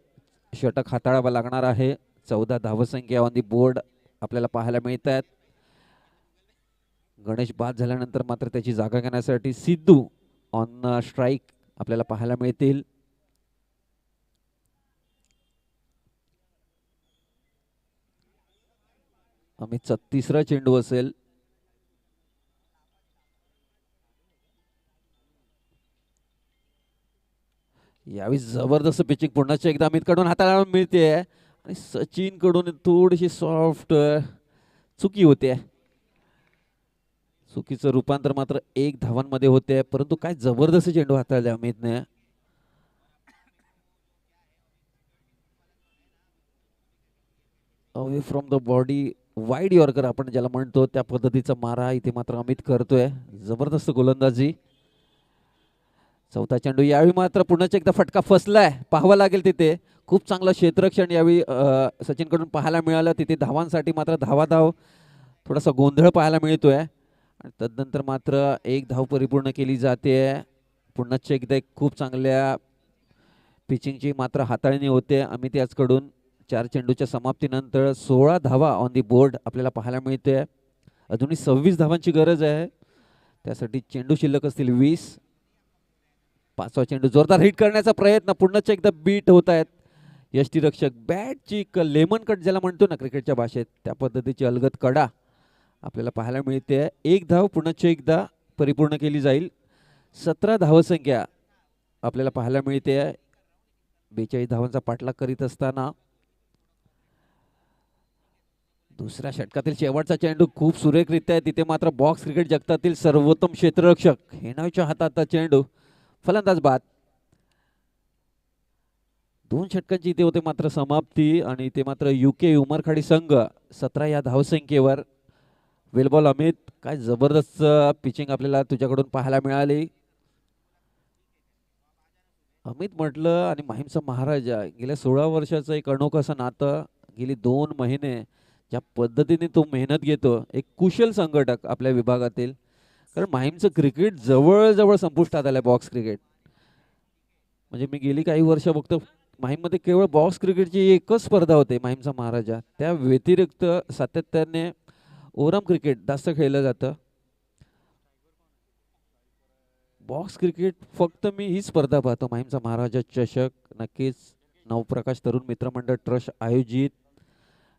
षटक हाताळावा लागणार आहे. 14 धावसंख्या ऑन दी बोर्ड आपल्याला पाहायला मिळत आहेत. गणेश बाद झाल्यानंतर मात्र त्याची जागा घेण्यासाठी सिद्धू ऑन स्ट्राईक आपल्याला पाहायला मिळतील. अमितचा तिसरा चेंडू असेल. यावेळी जबरदस्त पिचिंग पुन्हा एकदा अमित कडून हाताळायला मिळते आणि सचिन कडून थोडीशी सॉफ्ट चुकी होते. चुकीचं रूपांतर मात्र 1 धावांमध्ये होते, परंतु काय जबरदस्त चेंडू हाताळले अमितने. Away from the body wide yorker आपण ज्याला म्हणतो त्या पद्धतीचा मारा इथे मात्र अमित करतोय. जबरदस्त गोलंदाजी. चौथा चेंडू यावेळी मात्र पुन्हा एकदा फटका फसलाय, पाहावा लागेल तिथे. खूप चांगलं क्षेत्ररक्षण यावेळी सचिन कडून पाहायला मिळालं. तिथे धावांसाठी मात्र धावाधाव थोडासा गोंधळ पाहायला मिळतोय आणि तदनंतर मात्र 1 धाव परिपूर्ण केली जाते. पुन्हा एकदा एक खूप चांगल्या पिचिंगची मात्र हाताळणी होते अमित याचकडून. 4 चेंडूच्या समाप्तीनंतर 16 धावा ऑन दी बोर्ड आपल्याला पाहायला मिळते. अजूनही 26 धावांची गरज आहे, त्यासाठी चेंडू शिल्लक असतील 20. 5वा चेंडू जोरदार हिट करण्याचा प्रयत्न, पुन्हा एकदा बीट होत आहेत यष्टीरक्षक. बॅटची लेमन कट ज्याला म्हणतो ना क्रिकेटच्या भाषेत, त्या पद्धतीची अलगद कडा आपल्याला पाहायला मिळते. 1 धाव पुन्हा एकदा परिपूर्ण केली जाईल. 17 धावसंख्या आपल्याला पाहायला मिळते. 42 धावांचा पाठलाग करीत असताना दुसऱ्या षटकातील शेवटचा चेंडू खूप सुरेखरित्या आहे. तिथे मात्र बॉक्स क्रिकेट जगतातील सर्वोत्तम क्षेत्ररक्षक हेनाच्या हातात चेंडू. फलंदाज बाद. 2 षटकांची इथे होते मात्र समाप्ती आणि इथे मात्र UK उमरखाडी संघ 17 या धावसंख्येवर. वेलबॉल अमित, काय जबरदस्त पिचिंग आपल्याला तुझ्याकडून पाहायला मिळाली. अमित म्हटलं आणि माहीमचा महाराजा, गेल्या 16 वर्षाचं एक अनोखं असं नातं. गेली 2 महिने ज्या पद्धतीने तो मेहनत घेतो, एक कुशल संघटक आपल्या विभागातील. कारण माहीमचं क्रिकेट जवळजवळ संपुष्टात आलंय बॉक्स क्रिकेट. म्हणजे मी गेली काही वर्ष बघतो माहीममध्ये केवळ बॉक्स क्रिकेटची एकच स्पर्धा होते माहीमचा महाराजा. त्या व्यतिरिक्त सातत्याने ओरम क्रिकेट जास्त खेळलं जातं. बॉक्स क्रिकेट फक्त मी ही स्पर्धा पाहतो, माहीमचा महाराजा चषक. नक्कीच नवप्रकाश तरुण मित्रमंडळ ट्रस्ट आयोजित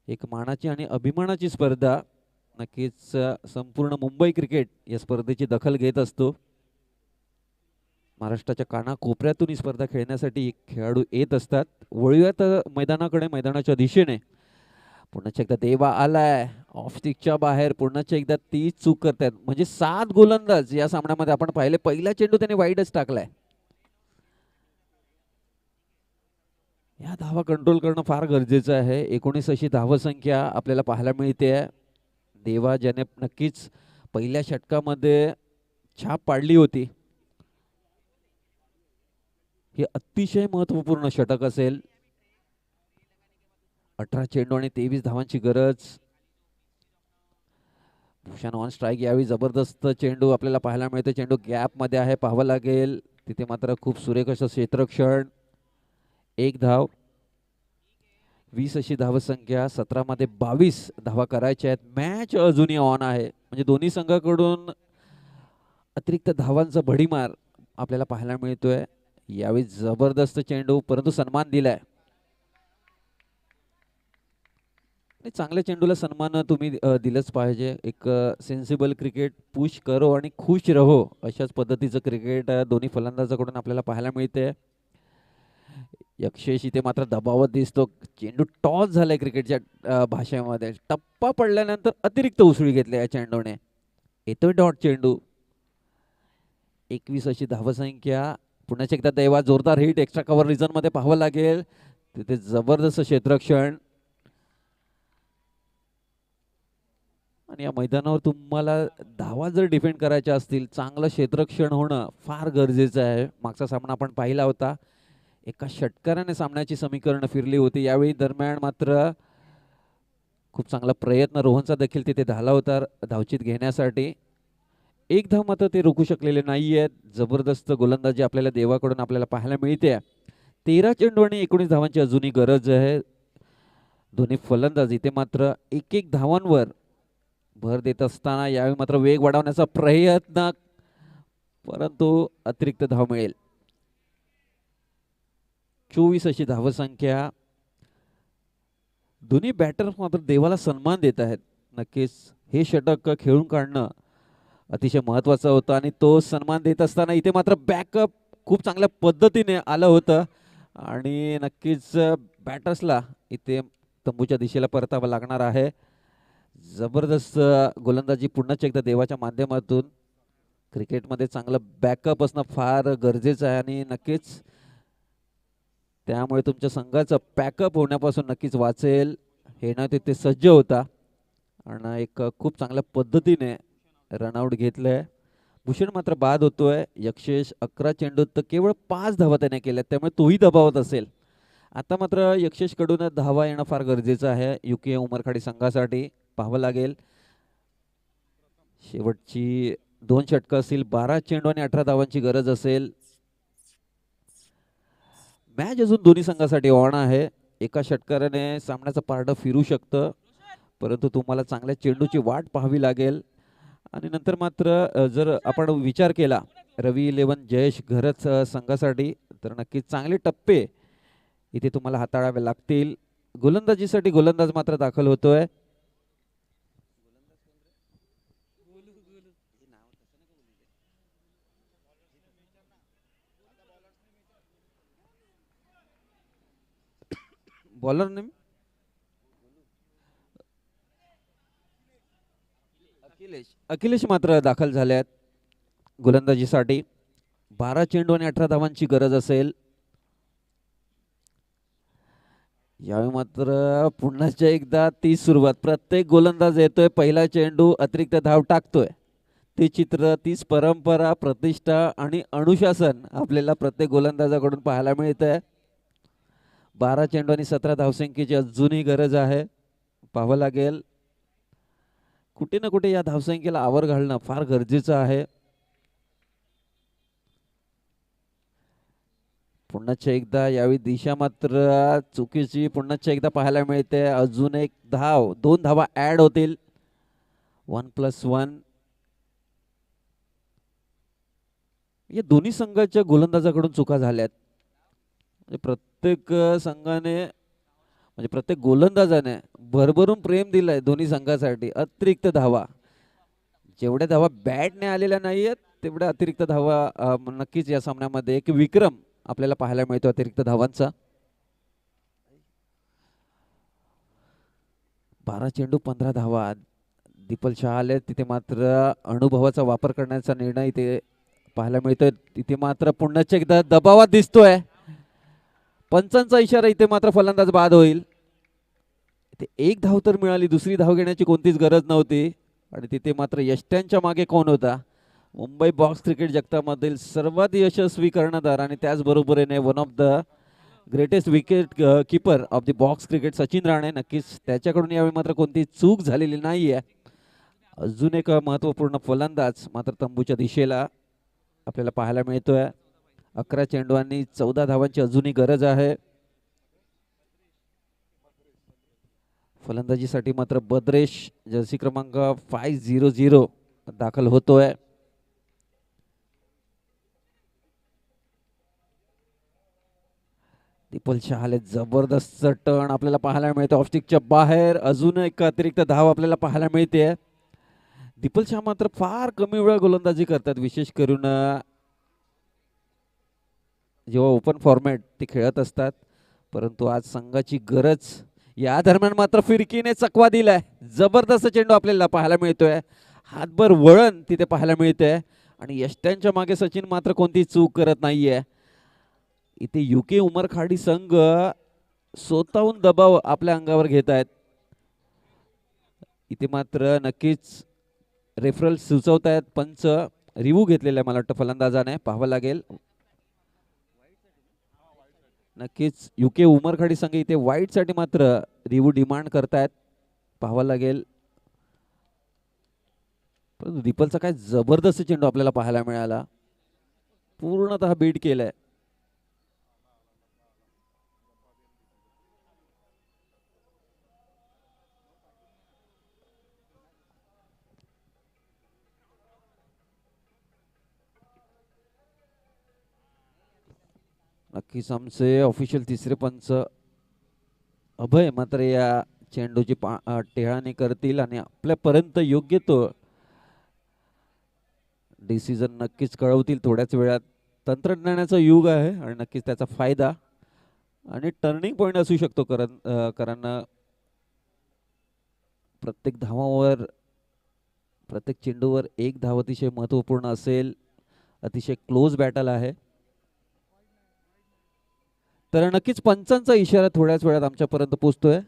एक मानाची आणि अभिमानाची स्पर्धा. नक्कीच संपूर्ण मुंबई क्रिकेट या स्पर्धेची दखल घेत असतो. महाराष्ट्राच्या कानाकोपऱ्यातून ही स्पर्धा खेळण्यासाठी खेळाडू येत असतात. वळूयात मैदानाकडे, मैदानाच्या दिशेने. पुन्हा एकदा देवा आलाय ऑफ स्टिकच्या बाहेर. पुन्हा एकदा ती चूक करतात. म्हणजे 7 गोलंदाज या सामन्यामध्ये आपण पाहिले. पहिला चेंडू त्याने वाईडच टाकलाय. या धावा कंट्रोल करणं फार गरजेचं आहे. 19 अशी धावसंख्या आपल्याला पाहायला मिळते. देवा ज्याने नक्कीच पहिल्या षटकामध्ये छाप पाडली होती. हे अतिशय महत्त्वपूर्ण षटक असेल. 18 चेंडू आणि 23 धावांची गरज. Bhushan on strike. यावेळी जबरदस्त चेंडू आपल्याला पाहायला मिळतो. चेंडू गॅप मध्ये आहे, पाहावं लागेल. तिथे मात्र खूप सुरेख असं क्षेत्ररक्षण. 1 धाव. 20 अशी धावसंख्या. 17 मध्ये 22 धावा करायच्या आहेत. मॅच अजूनही ऑन आहे, म्हणजे दोन्ही संघाकडून अतिरिक्त धावांचा भडीमार आपल्याला पाहायला मिळतोय. यावेळी जबरदस्त चेंडू, परंतु सन्मान दिलाय. चांगल्या चेंडूला सन्मान तुम्ही दिलंच पाहिजे. एक सेन्सिबल क्रिकेट, पुश करो आणि खुश रहो, अशाच पद्धतीचं क्रिकेट दोन्ही फलंदाजाकडून आपल्याला पाहायला मिळते. यक्षेश इथे मात्र दबावत दिसतो. चेंडू टॉस झालाय क्रिकेटच्या भाषेमध्ये. टप्पा पडल्यानंतर अतिरिक्त उसळी घेतली या चेंडूने. येतोय डॉट चेंडू. 21 अशी धावसंख्या. पुन्हा एकदा देवा जोरदार हिट एक्स्ट्रा कव्हर रिझन मध्ये पाहावं लागेल. तिथे जबरदस्त क्षेत्ररक्षण. आणि या मैदानावर तुम्हाला धावा जर डिफेंड करायच्या असतील, चांगलं क्षेत्ररक्षण होणं फार गरजेचं आहे. मागचा सामना आपण पाहिला होता. एका षटकाराने सामन्याची समीकरण फिरली होती. यावेळी दरम्यान मात्र खूप चांगला प्रयत्न रोहनचा देखील तिथे झाला होता धावचीत घेण्यासाठी. एक धाव मात्र ते रोखू शकलेले नाहीयेत. जबरदस्त गोलंदाजी आपल्याला देवाकडून आपल्याला पाहायला मिळते. 13 चेंडू आणि 19 धावांची अजूनही गरज आहे. दोन्ही फलंदाज इथे मात्र एक एक धावांवर भर देत असताना यावेळी मात्र वेग वाढवण्याचा प्रयत्न, परंतु अतिरिक्त धाव मिळेल. 24 अशी धावसंख्या. दोन्ही बॅटर मात्र देवाला सन्मान देत आहेत. नक्कीच हे षटक खेळून काढणं अतिशय महत्त्वाचं होतं आणि तो सन्मान देत असताना इथे मात्र बॅकअप खूप चांगल्या पद्धतीने आलं होतं आणि नक्कीच बॅटर्सला इथे तंबूच्या दिशेला परतावं लागणार आहे. जबरदस्त गोलंदाजी पुन्हा एकदा देवाच्या माध्यमातून. क्रिकेटमध्ये चांगलं बॅकअप असणं फार गरजेचं आहे आणि नक्कीच त्यामुळे तुमच्या संघाचं पॅकअप होण्यापासून नक्कीच वाचेल. हे ना तिथे सज्ज होता आणि एक खूप चांगल्या पद्धतीने रनआउट घेतलंय. भूषण मात्र बाद होतोय. यक्षेश 11 चेंडूत तर केवळ 5 धावा त्याने केल्या, त्यामुळे तोही दबावत असेल. आता मात्र यक्षेश कडून धावा येणं फार गरजेचं आहे युके उमरखाडी संघासाठी. पाहावं लागेल. शेवटची 2 षटकं असतील. 12 चेंडू आणि 18 धावांची गरज असेल. मॅच अजून दोन्ही संघासाठी ऑन आहे. एका षटकाराने सामन्याचं पारडं फिरू शकतं, परंतु तुम्हाला चांगल्या चेंडूची वाट पाहावी लागेल. आणि नंतर मात्र जर आपण विचार केला रवी 11 जयेश घरच संघासाठी, तर नक्कीच चांगले टप्पे इथे तुम्हाला हाताळावे लागतील. गोलंदाजीसाठी गोलंदाज मात्र दाखल होतोय. बॉलर नेम अखिलेश मात्र दाखल झाल्यात गोलंदाजीसाठी. 12 चेंडू आणि 18 धावांची गरज असेल. यावेळी मात्र पुन्हा एकदा ती सुरुवात. प्रत्येक गोलंदाज येतोय, पहिला चेंडू अतिरिक्त धाव टाकतोय. ते चित्र, तीच परंपरा, प्रतिष्ठा आणि अनुशासन आपल्याला प्रत्येक गोलंदाजाकडून पाहायला मिळतंय. 12 चेंडू आणि 17 धावसंख्येची अजूनही गरज आहे. पाहावं लागेल. कुठे ना कुठे या धावसंख्येला आवर घालणं फार गरजेचं आहे. पुन्हा एकदा यावेळी दिशा मात्र चुकीची पुन्हा एकदा पाहायला मिळते. अजून एक धाव, 2 धावा ऍड होतील. 1+1. या दोन्ही संघाच्या गोलंदाजाकडून चुका झाल्यात. प्रत्येक संघाने म्हणजे प्रत्येक गोलंदाजाने भरभरून प्रेम दिलंय दोन्ही संघासाठी. अतिरिक्त धावा, जेवढ्या धावा बॅटने आलेल्या नाहीयेत तेवढ्या अतिरिक्त धावा नक्कीच या सामन्यामध्ये एक विक्रम आपल्याला पाहायला मिळतो अतिरिक्त धावांचा. 12 चेंडू 15 धावा. दीपल शहा आले तिथे मात्र अनुभवाचा वापर करण्याचा निर्णय इथे पाहायला मिळतोय. तिथे मात्र पुन्हा एकदा दबावात दिसतोय. पंचांचा इशारा. इथे मात्र फलंदाज बाद होईल. इथे एक धाव तर मिळाली, दुसरी धाव घेण्याची कोणतीच गरज नव्हती. आणि तिथे मात्र यष्ट्यांच्या मागे कोण होता? मुंबई बॉक्स क्रिकेट जगतामधील सर्वात यशस्वी कर्णधार आणि त्याचबरोबरीने one of the greatest wicket keeper of the box cricket Sachin Rane. नक्कीच त्याच्याकडून यावेळी मात्र कोणती चूक झालेली नाहीये. अजून एक महत्त्वपूर्ण फलंदाज मात्र तंबूच्या दिशेला आपल्याला पाहायला मिळतोय. 11 चेंडू आणि 14 धावांची अजूनही गरज आहे. फलंदाजीसाठी मात्र बद्रेश जर्सी क्रमांक 500 दाखल होतोय. दीपल शहाले जबरदस्त टर्न आपल्याला पाहायला मिळतो ऑफस्टिकच्या बाहेर. अजून एक अतिरिक्त धाव आपल्याला पाहायला मिळते. दीपल शहा मात्र फार कमी वेळा गोलंदाजी करतात, विशेष करून जेव्हा ओपन फॉर्मॅट ते खेळत असतात. परंतु आज संघाची गरज. या दरम्यान मात्र फिरकीने चकवा दिलाय. जबरदस्त चेंडू आपल्याला पाहायला मिळतोय. हातभर वळण तिथे पाहायला मिळतंय आणि यष्ट्यांच्या मागे सचिन मात्र कोणती चूक करत नाहीये. इथे युके उमरखाडी संघ स्वतःहून दबाव आपल्या अंगावर घेत आहेत. इथे मात्र नक्कीच रेफरल सुचवत आहेत पंच. रिव्ह्यू घेतलेला आहे मला वाटतं फलंदाजाने. पाहावं लागेल. नक्कीच युके उमरखाडी संघ इथे वाईटसाठी मात्र रिव्ह्यू डिमांड करतायत, पाहावं लागेल. परंतु दीपलचा काय जबरदस्त चेंडू आपल्याला पाहायला मिळाला, पूर्णतः बीट केलाय. नक्कीच आमचे ऑफिशियल तिसरे पंच अभय मात्र या चेंडूची टेहळणी करतील आणि आपल्यापर्यंत योग्य तो डिसिजन नक्कीच कळवतील थोड्याच वेळात. तंत्रज्ञानाचा युग आहे आणि नक्कीच त्याचा फायदा आणि टर्निंग पॉईंट असू शकतो, कारण प्रत्येक धावावर प्रत्येक चेंडूवर एक धाव अतिशय महत्त्वपूर्ण असेल. अतिशय क्लोज बॅटल आहे, तर नक्कीच पंचांचा इशारा थोड्याच वेळात आमच्यापर्यंत पोहोचतोय.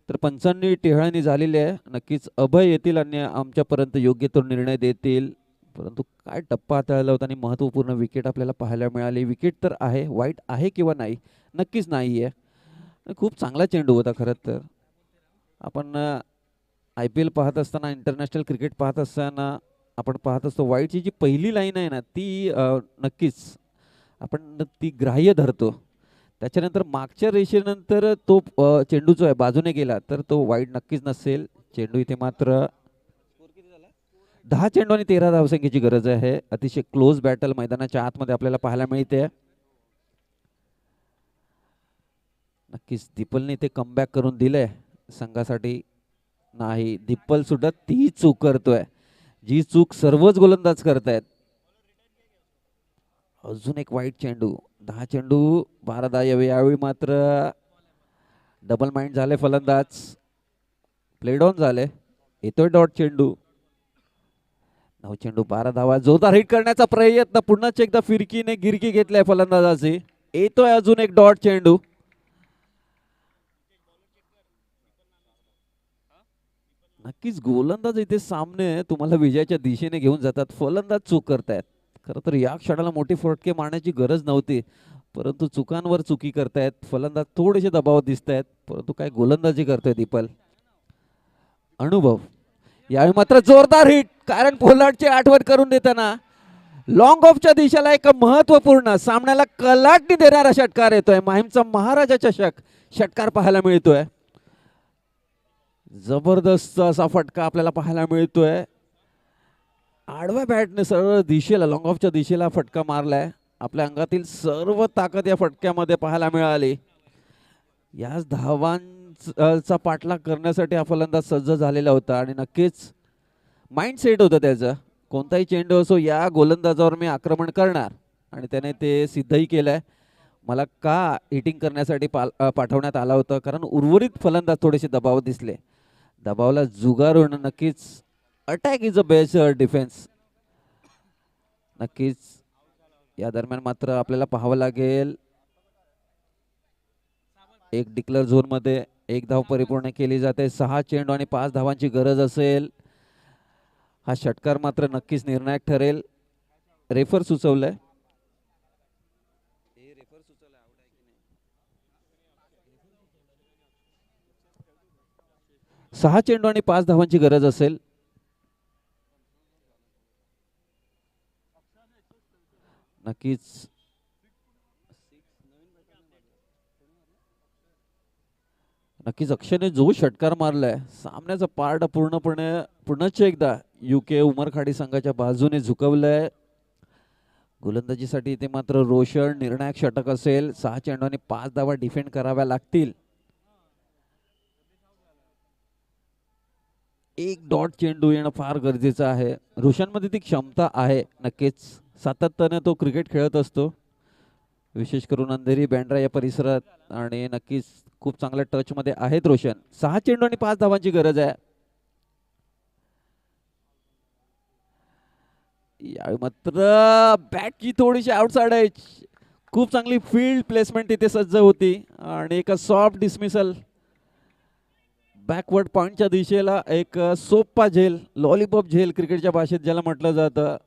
तर पंचांनी टेहळणी झालेली आहे. नक्कीच अभय येतील आणि आमच्यापर्यंत योग्य तो निर्णय देतील. परंतु काय टप्पा हाताळला होता आणि महत्त्वपूर्ण विकेट आपल्याला पाहायला मिळाली. विकेट तर आहे, वाईट आहे किंवा नाही, नक्कीच नाही आहे. खूप चांगला चेंडू होता. खरं तर आपण IPL पाहत असताना, इंटरनॅशनल क्रिकेट पाहत असताना आपण पाहत असतो वाईटची जी पहिली लाईन आहे ना ती नक्कीच आपण ती ग्राह्य धरतो. त्याच्यानंतर मागच्या रेषेनंतर तो चेंडू जो आहे बाजूने गेला तर तो वाईट नक्कीच नसेल. चेंडू इथे मात्र 10 चेंडू आणि 13 धावसंख्येची गरज आहे. अतिशय क्लोज बॅटल मैदानाच्या आतमध्ये आपल्याला पाहायला मिळते. नक्कीच दीपलने इथे कमबॅक करून दिलंय संघासाठी. नाही, दीपल सुद्धा ती चूक करतोय जी चूक सर्वच गोलंदाज करतायत. अजून एक वाईट चेंडू, 10 चेंडू 12 धाव यावे. यावेळी मात्र डबल माइंड झाले फलंदाज, प्लेड ऑन झाले. येतोय डॉट चेंडू. 9 चेंडू 12 धावा. जोरदार हिट करण्याचा प्रयत्न, पुन्हाच एकदा फिरकीने गिरकी घेतलाय फलंदाजाची. येतोय अजून एक डॉट चेंडू. नक्कीच गोलंदाज इथे सामने तुम्हाला विजयाच्या दिशेने घेऊन जातात, फलंदाज चूक करतायत. खरं तर या क्षणाला मोठे फटके मारण्याची गरज नव्हती, परंतु चुकांवर चुकी करतायत. फलंदाज थोडेसे दबावात दिसत आहेत, परंतु काय गोलंदाजी करतोय दीपल. अनुभव यावेळी मात्र जोरदार हिट, कारण पोलार्डची आठवण करून देताना लॉंग ऑफच्या दिशेला एक महत्वपूर्ण सामन्याला कलाटणी देणारा षटकार येतोय. माहीमचा महाराजा चषक षटकार पाहायला मिळतोय. जबरदस्त असा फटका आपल्याला पाहायला मिळतोय. आडव्या बॅटने सरळ दिशेला, लॉंग ऑफच्या दिशेला फटका मारलाय. आपल्या अंगातील सर्व ताकद या फटक्यामध्ये पाहायला मिळाली. याच धावांचा पाठलाग करण्यासाठी हा फलंदाज सज्ज झालेला होता आणि नक्कीच माइंड सेट होतं त्याचं. कोणताही चेंडू असो, या गोलंदाजावर मी आक्रमण करणार, आणि त्याने ते सिद्धही केलंय. मला का हिटिंग करण्यासाठी पाठवण्यात आला होता, कारण उर्वरित फलंदाज थोडेसे दबाव दिसले. दबावला जुगारून नक्कीच attack is a best defence. नक्कीच या दरम्यान मात्र आपल्याला पाहावं लागेल. एक डिक्लेअर झोन मध्ये एक धाव परिपूर्ण केली जाते. 6 चेंडू आणि 5 धावांची गरज असेल. हा षटकार मात्र नक्कीच निर्णायक ठरेल. रेफर सुचवलंय. 6 चेंडू आणि 5 धावांची गरज असेल. नक्कीच नक्कीच अक्षयने जो षटकार मारलाय, सामन्याचा पार्ट पूर्णपणे पुन्हा एकदा युके उमरखाडी संघाच्या बाजूने झुकवलंय. गोलंदाजीसाठी इथे मात्र रोशन निर्णायक षटक असेल. 6 चेंडू आणि 5 धावा डिफेंड कराव्या लागतील. एक डॉट चेंडू येणं फार गरजेचं आहे. रोशनमध्ये ती क्षमता आहे. नक्कीच सातत्याने तो क्रिकेट खेळत असतो, विशेष करून अंधेरी बँड्रा या परिसरात, आणि नक्कीच खूप चांगल्या टच मध्ये आहेत रोशन. 6 चेंडू आणि 5 धावांची गरज आहे. यावेळी मात्र बॅटची थोडीशी आउटसाइड आहे. खूप चांगली फील्ड प्लेसमेंट इथे सज्ज होती आणि एक सॉफ्ट डिसमिसल बॅकवर्ड पॉइंटच्या दिशेला. एक सोप्पा झेल, लॉलीपॉप झेल क्रिकेटच्या भाषेत ज्याला म्हटलं जातं,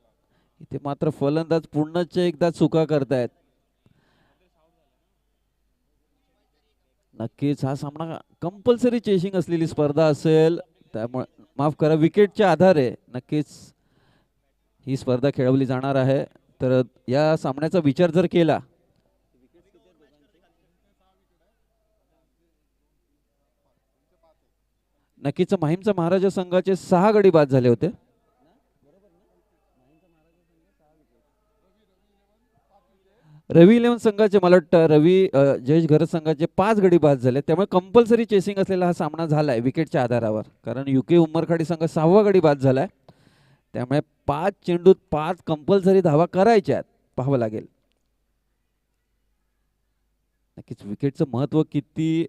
इथे मात्र फलंदाज पुन्हा एकदा चुका करतायत. नक्कीच हा सामना कंपल्सरी चेसिंग असलेली स्पर्धा असेल, त्यामुळे माफ करा विकेटच्या आधारे नक्कीच ही स्पर्धा खेळवली जाणार आहे. तर या सामन्याचा विचार जर केला नक्कीच माहीमचा महाराजा संघाचे 6 गडी बाद झाले होते. रवी इलेव्हन संघाचे मला वाटतं जयेश घरत संघाचे 5 गडी बाद झाले. त्यामुळे कंपल्सरी चेसिंग असलेला हा सामना झालाय विकेटच्या आधारावर, कारण युके उमरखाडी संघ 6वा गडी बाद झालाय. त्यामुळे 5 चेंडूत 5 कंपल्सरी धावा करायच्या पाहावं लागेल. नक्कीच विकेटचं महत्व किती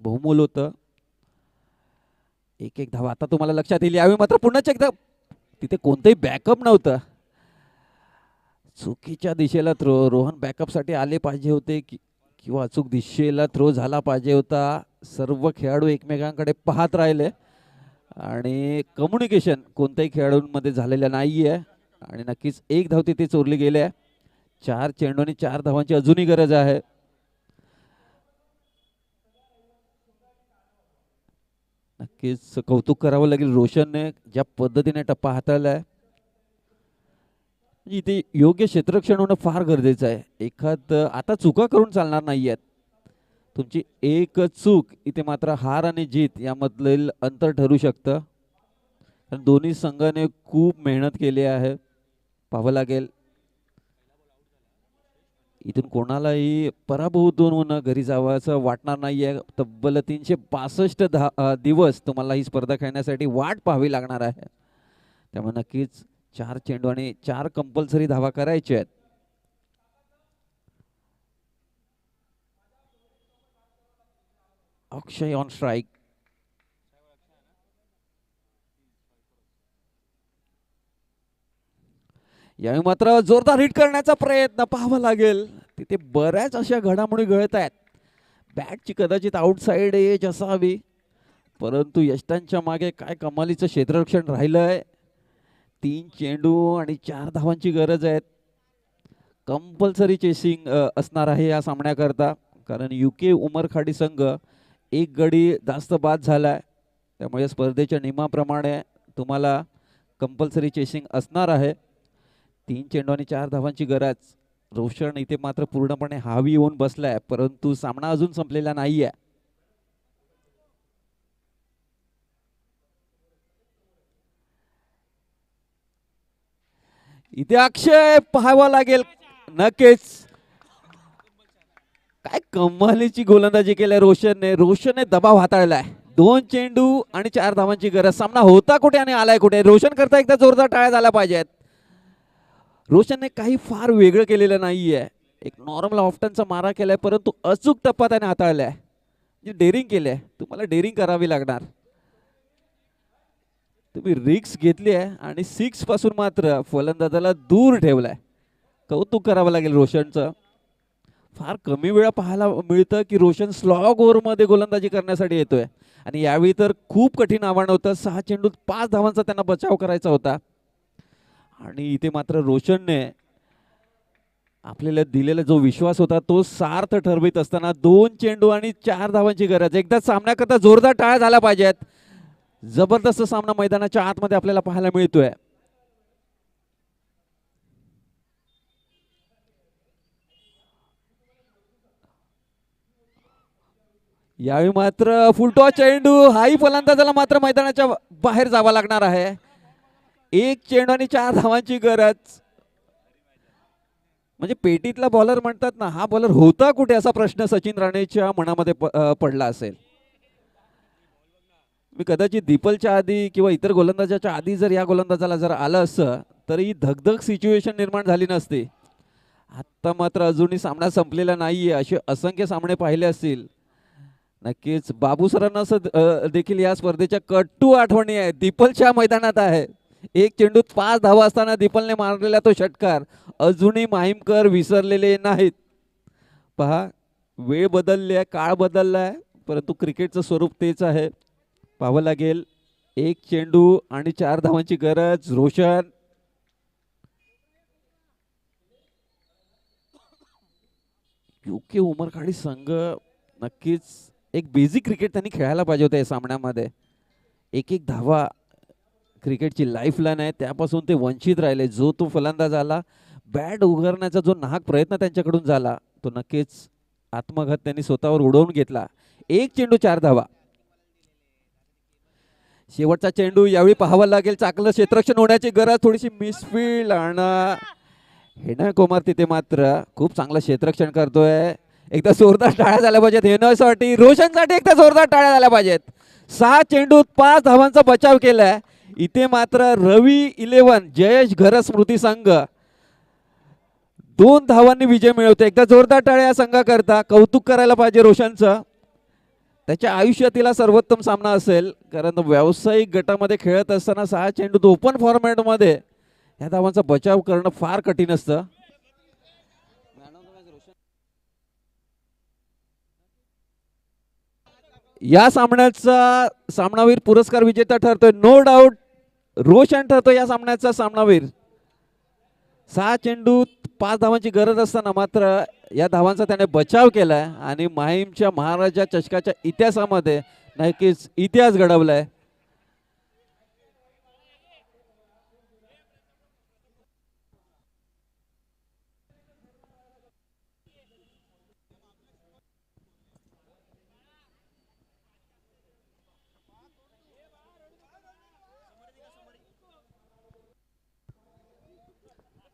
बहुमोल होतं. एक धावा आता तुम्हाला लक्षात येईल. यावेळी मात्र पुन्हा एकदा तिथे कोणतंही बॅकअप नव्हतं. चुकीच्या दिशेला थ्रो. रोहन बॅकअप साठी आले पाहिजे होते किंवा अचूक दिशेला थ्रो झाला पाहिजे होता. सर्व खेळाडू एकमेकांकडे पाहत राहिले आणि कम्युनिकेशन कोणत्याही खेळाडूंमध्ये झालेलं नाहीये आणि नक्कीच 1 धाव तिथे चोरली गेली आहे. 4 चेंडू आणि 4 धावांची अजूनही गरज आहे. नक्कीच कौतुक करावं लागेल रोशनने ज्या पद्धतीने टप्पा हाताळलाय. इथे योग्य क्षेत्ररक्षण होणं फार गरजेचं आहे. आता चुका करून चालणार नाहीयेत. तुमची एक चूक इथे मात्र हार आणि जीत यामधील अंतर ठरू शकतं. कारण दोन्ही संघाने खूप मेहनत केली आहे. पाहावं लागेल इथून कोणालाही पराभूत होऊन घरी जावंसं वाटणार नाहीये. तब्बल 362 दिवस तुम्हाला ही स्पर्धा खेळण्यासाठी वाट पाहावी लागणार आहे. त्यामुळे नक्कीच 4 चेंडू आणि 4 कंपल्सरी धावा करायच्या आहेत. अक्षय ऑन स्ट्राइक. यावेळी मात्र जोरदार हिट करण्याचा प्रयत्न पाहावा लागेल. तिथे बऱ्याच अशा घडामोडी घडत आहेत. बॅटची कदाचित आउटसाइड एज असावी, परंतु यष्टांच्या मागे काय कमालीचं क्षेत्ररक्षण राहिलंय. 3 चेंडू आणि 4 धावांची गरज आहे. कंपल्सरी चेसिंग असणार आहे या सामन्याकरता, कारण युके उमरखाडी संघ 1 गडी जास्त बाद झालाय. त्यामुळे स्पर्धेच्या नियमाप्रमाणे तुम्हाला कंपल्सरी चेसिंग असणार आहे. 3 चेंडू आणि 4 धावांची गरज. रोशन इथे मात्र पूर्णपणे हावी येऊन बसलाय, परंतु सामना अजून संपलेला नाहीये. इथे अक्षय पाहावा लागेल. नक्कीच काय कमालीची गोलंदाजी केली रोशनने दबाव हाताळलाय. 2 चेंडू आणि 4 धावांची गरज. सामना होता कुठे आणि आलाय कुठे. रोशन करता एकदा जोरदार टाळ्या झाल्या पाहिजेत. रोशनने काही फार वेगळं केलेलं नाहीये. एक नॉर्मल ऑफ्टनचा मारा केलाय, परंतु अचूक टप्पा त्याने हाताळलाय. म्हणजे डेअरिंग केलंय. तुम्हाला डेअरिंग करावी लागणार. तुम्ही रिक्स घेतली आहे आणि 6 पासून मात्र फलंदाजाला दूर ठेवलाय. कौतुक करावं लागेल रोशनचं. फार कमी वेळा पाहायला मिळतं की रोशन स्लॉग ओव्हरमध्ये गोलंदाजी करण्यासाठी येतोय आणि यावेळी तर खूप कठीण आव्हान होतं. 6 चेंडूत 5 धावांचा त्यांना बचाव करायचा होता आणि इथे मात्र रोशनने आपल्याला दिलेला जो विश्वास होता तो सार्थ ठरवित असताना 2 चेंडू आणि 4 धावांची गरज. एकदा सामन्याकरता जोरदार टाळ्या झाल्या पाहिजेत. जबरदस्त सामना मैदानाच्या आतमध्ये आपल्याला पाहायला मिळतोय. यावेळी मात्र फुलटॉस चेंडू. हाही फलंदाजाला मात्र मैदानाच्या बाहेर जावं लागणार आहे. 1 चेंडू आणि 4 धावांची गरज. म्हणजे पेटीतला बॉलर म्हणतात ना, हा बॉलर होता कुठे असा प्रश्न सचिन राणेच्या मनामध्ये पडला असेल. मी कदाचित दीपलच्या आधी किंवा इतर गोलंदाजाच्या आधी जर या गोलंदाजाला जर आलं असतं तर ही धगधग सिच्युएशन निर्माण झाली नसती. आता मात्र अजूनही सामना संपलेला नाहीये. असे असंख्य सामने पाहिले असतील. नक्कीच बाबू सरांना देखील या स्पर्धेच्या कट्टू आठवणी आहेत. दीपलच्या मैदानात आहे. 1 चेंडूत 5 धावा असताना दीपलने मारलेला तो षटकार अजूनही माहीमकर विसरलेले नाहीत. पहा, वेळ बदलली आहे, काळ बदललाय, परंतु क्रिकेटचं स्वरूप तेच आहे. पाहावं लागेल. 1 चेंडू आणि 4 धावांची गरज. रोशन युके उमरखाडी संघ नक्कीच एक बेसिक क्रिकेट त्यांनी खेळायला पाहिजे होतं या सामन्यामध्ये. एक एक धावा क्रिकेटची लाईफ लाईन आहे, त्यापासून ते वंचित राहिले. जो तो फलंदाज आला, बॅट उगारण्याचा जो नाहक प्रयत्न त्यांच्याकडून झाला तो नक्कीच आत्मघात त्यांनी स्वतःवर उडवून घेतला. एक चेंडू 4 धावा. शेवटचा चेंडू यावेळी पाहावा लागेल. चांगलं क्षेत्ररक्षण होण्याची गरज, थोडीशी मिसफील्ड आणि हेना कुमार तिथे मात्र खूप चांगलं क्षेत्ररक्षण करतोय. एकदा जोरदार टाळ्या झाल्या पाहिजेत हेनासाठी, रोशनसाठी एकदा जोरदार टाळ्या झाल्या पाहिजेत. 6 चेंडूत 5 धावांचा बचाव केलाय. इथे मात्र रवी 11 जयेश घर स्मृती संघ 2 धावांनी विजय मिळवते. एकदा जोरदार टाळ्या या संघाकरता. कौतुक करायला पाहिजे रोशनचं. त्याच्या आयुष्यातील हा सर्वोत्तम सामना असेल, कारण व्यावसायिक गटामध्ये खेळत असताना 6 चेंडूत ओपन फॉर्मॅटमध्ये या धावांचा बचाव करणं फार कठीण असतं. या सामन्याचा सामनावीर पुरस्कार विजेता ठरतोय. नो डाऊट रोशन ठरतोय या सामन्याचा सामनावीर. 6 चेंडूत 5 धावांची गरज असताना मात्र या धावांचा त्याने बचाव केलाय आणि माहीमच्या महाराजा चषकाच्या इतिहासामध्ये नक्कीच इतिहास घडवलाय.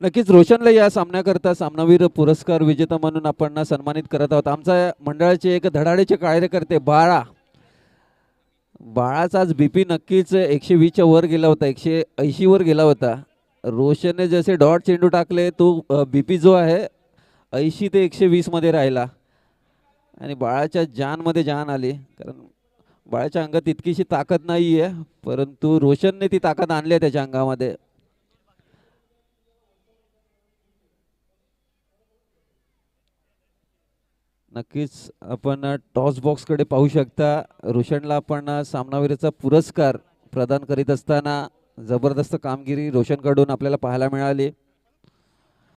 नक्कीच रोशनला या सामन्याकरता सामनावीर पुरस्कार विजेता म्हणून आपण सन्मानित करत आहोत. आमच्या मंडळाचे एक धडाडीचे कार्यकर्ते बाळाचा आज बीपी नक्कीच 120च्या वर गेला होता, 180 वर गेला होता. रोशनने जसे डॉट चेंडू टाकले तो बीपी जो आहे 80 ते 120 मध्ये राहिला आणि बाळाच्या जानमध्ये जान आली. कारण बाळाच्या अंगात तितकीशी ताकद नाही आहे, परंतु रोशनने ती ताकद आणली आहे त्याच्या अंगामध्ये. नक्कीच आपण टॉस बॉक्सकडे पाहू शकता. रोशनला आपण सामनावीरचा पुरस्कार प्रदान करीत असताना जबरदस्त कामगिरी रोशनकडून आपल्याला पाहायला मिळाली.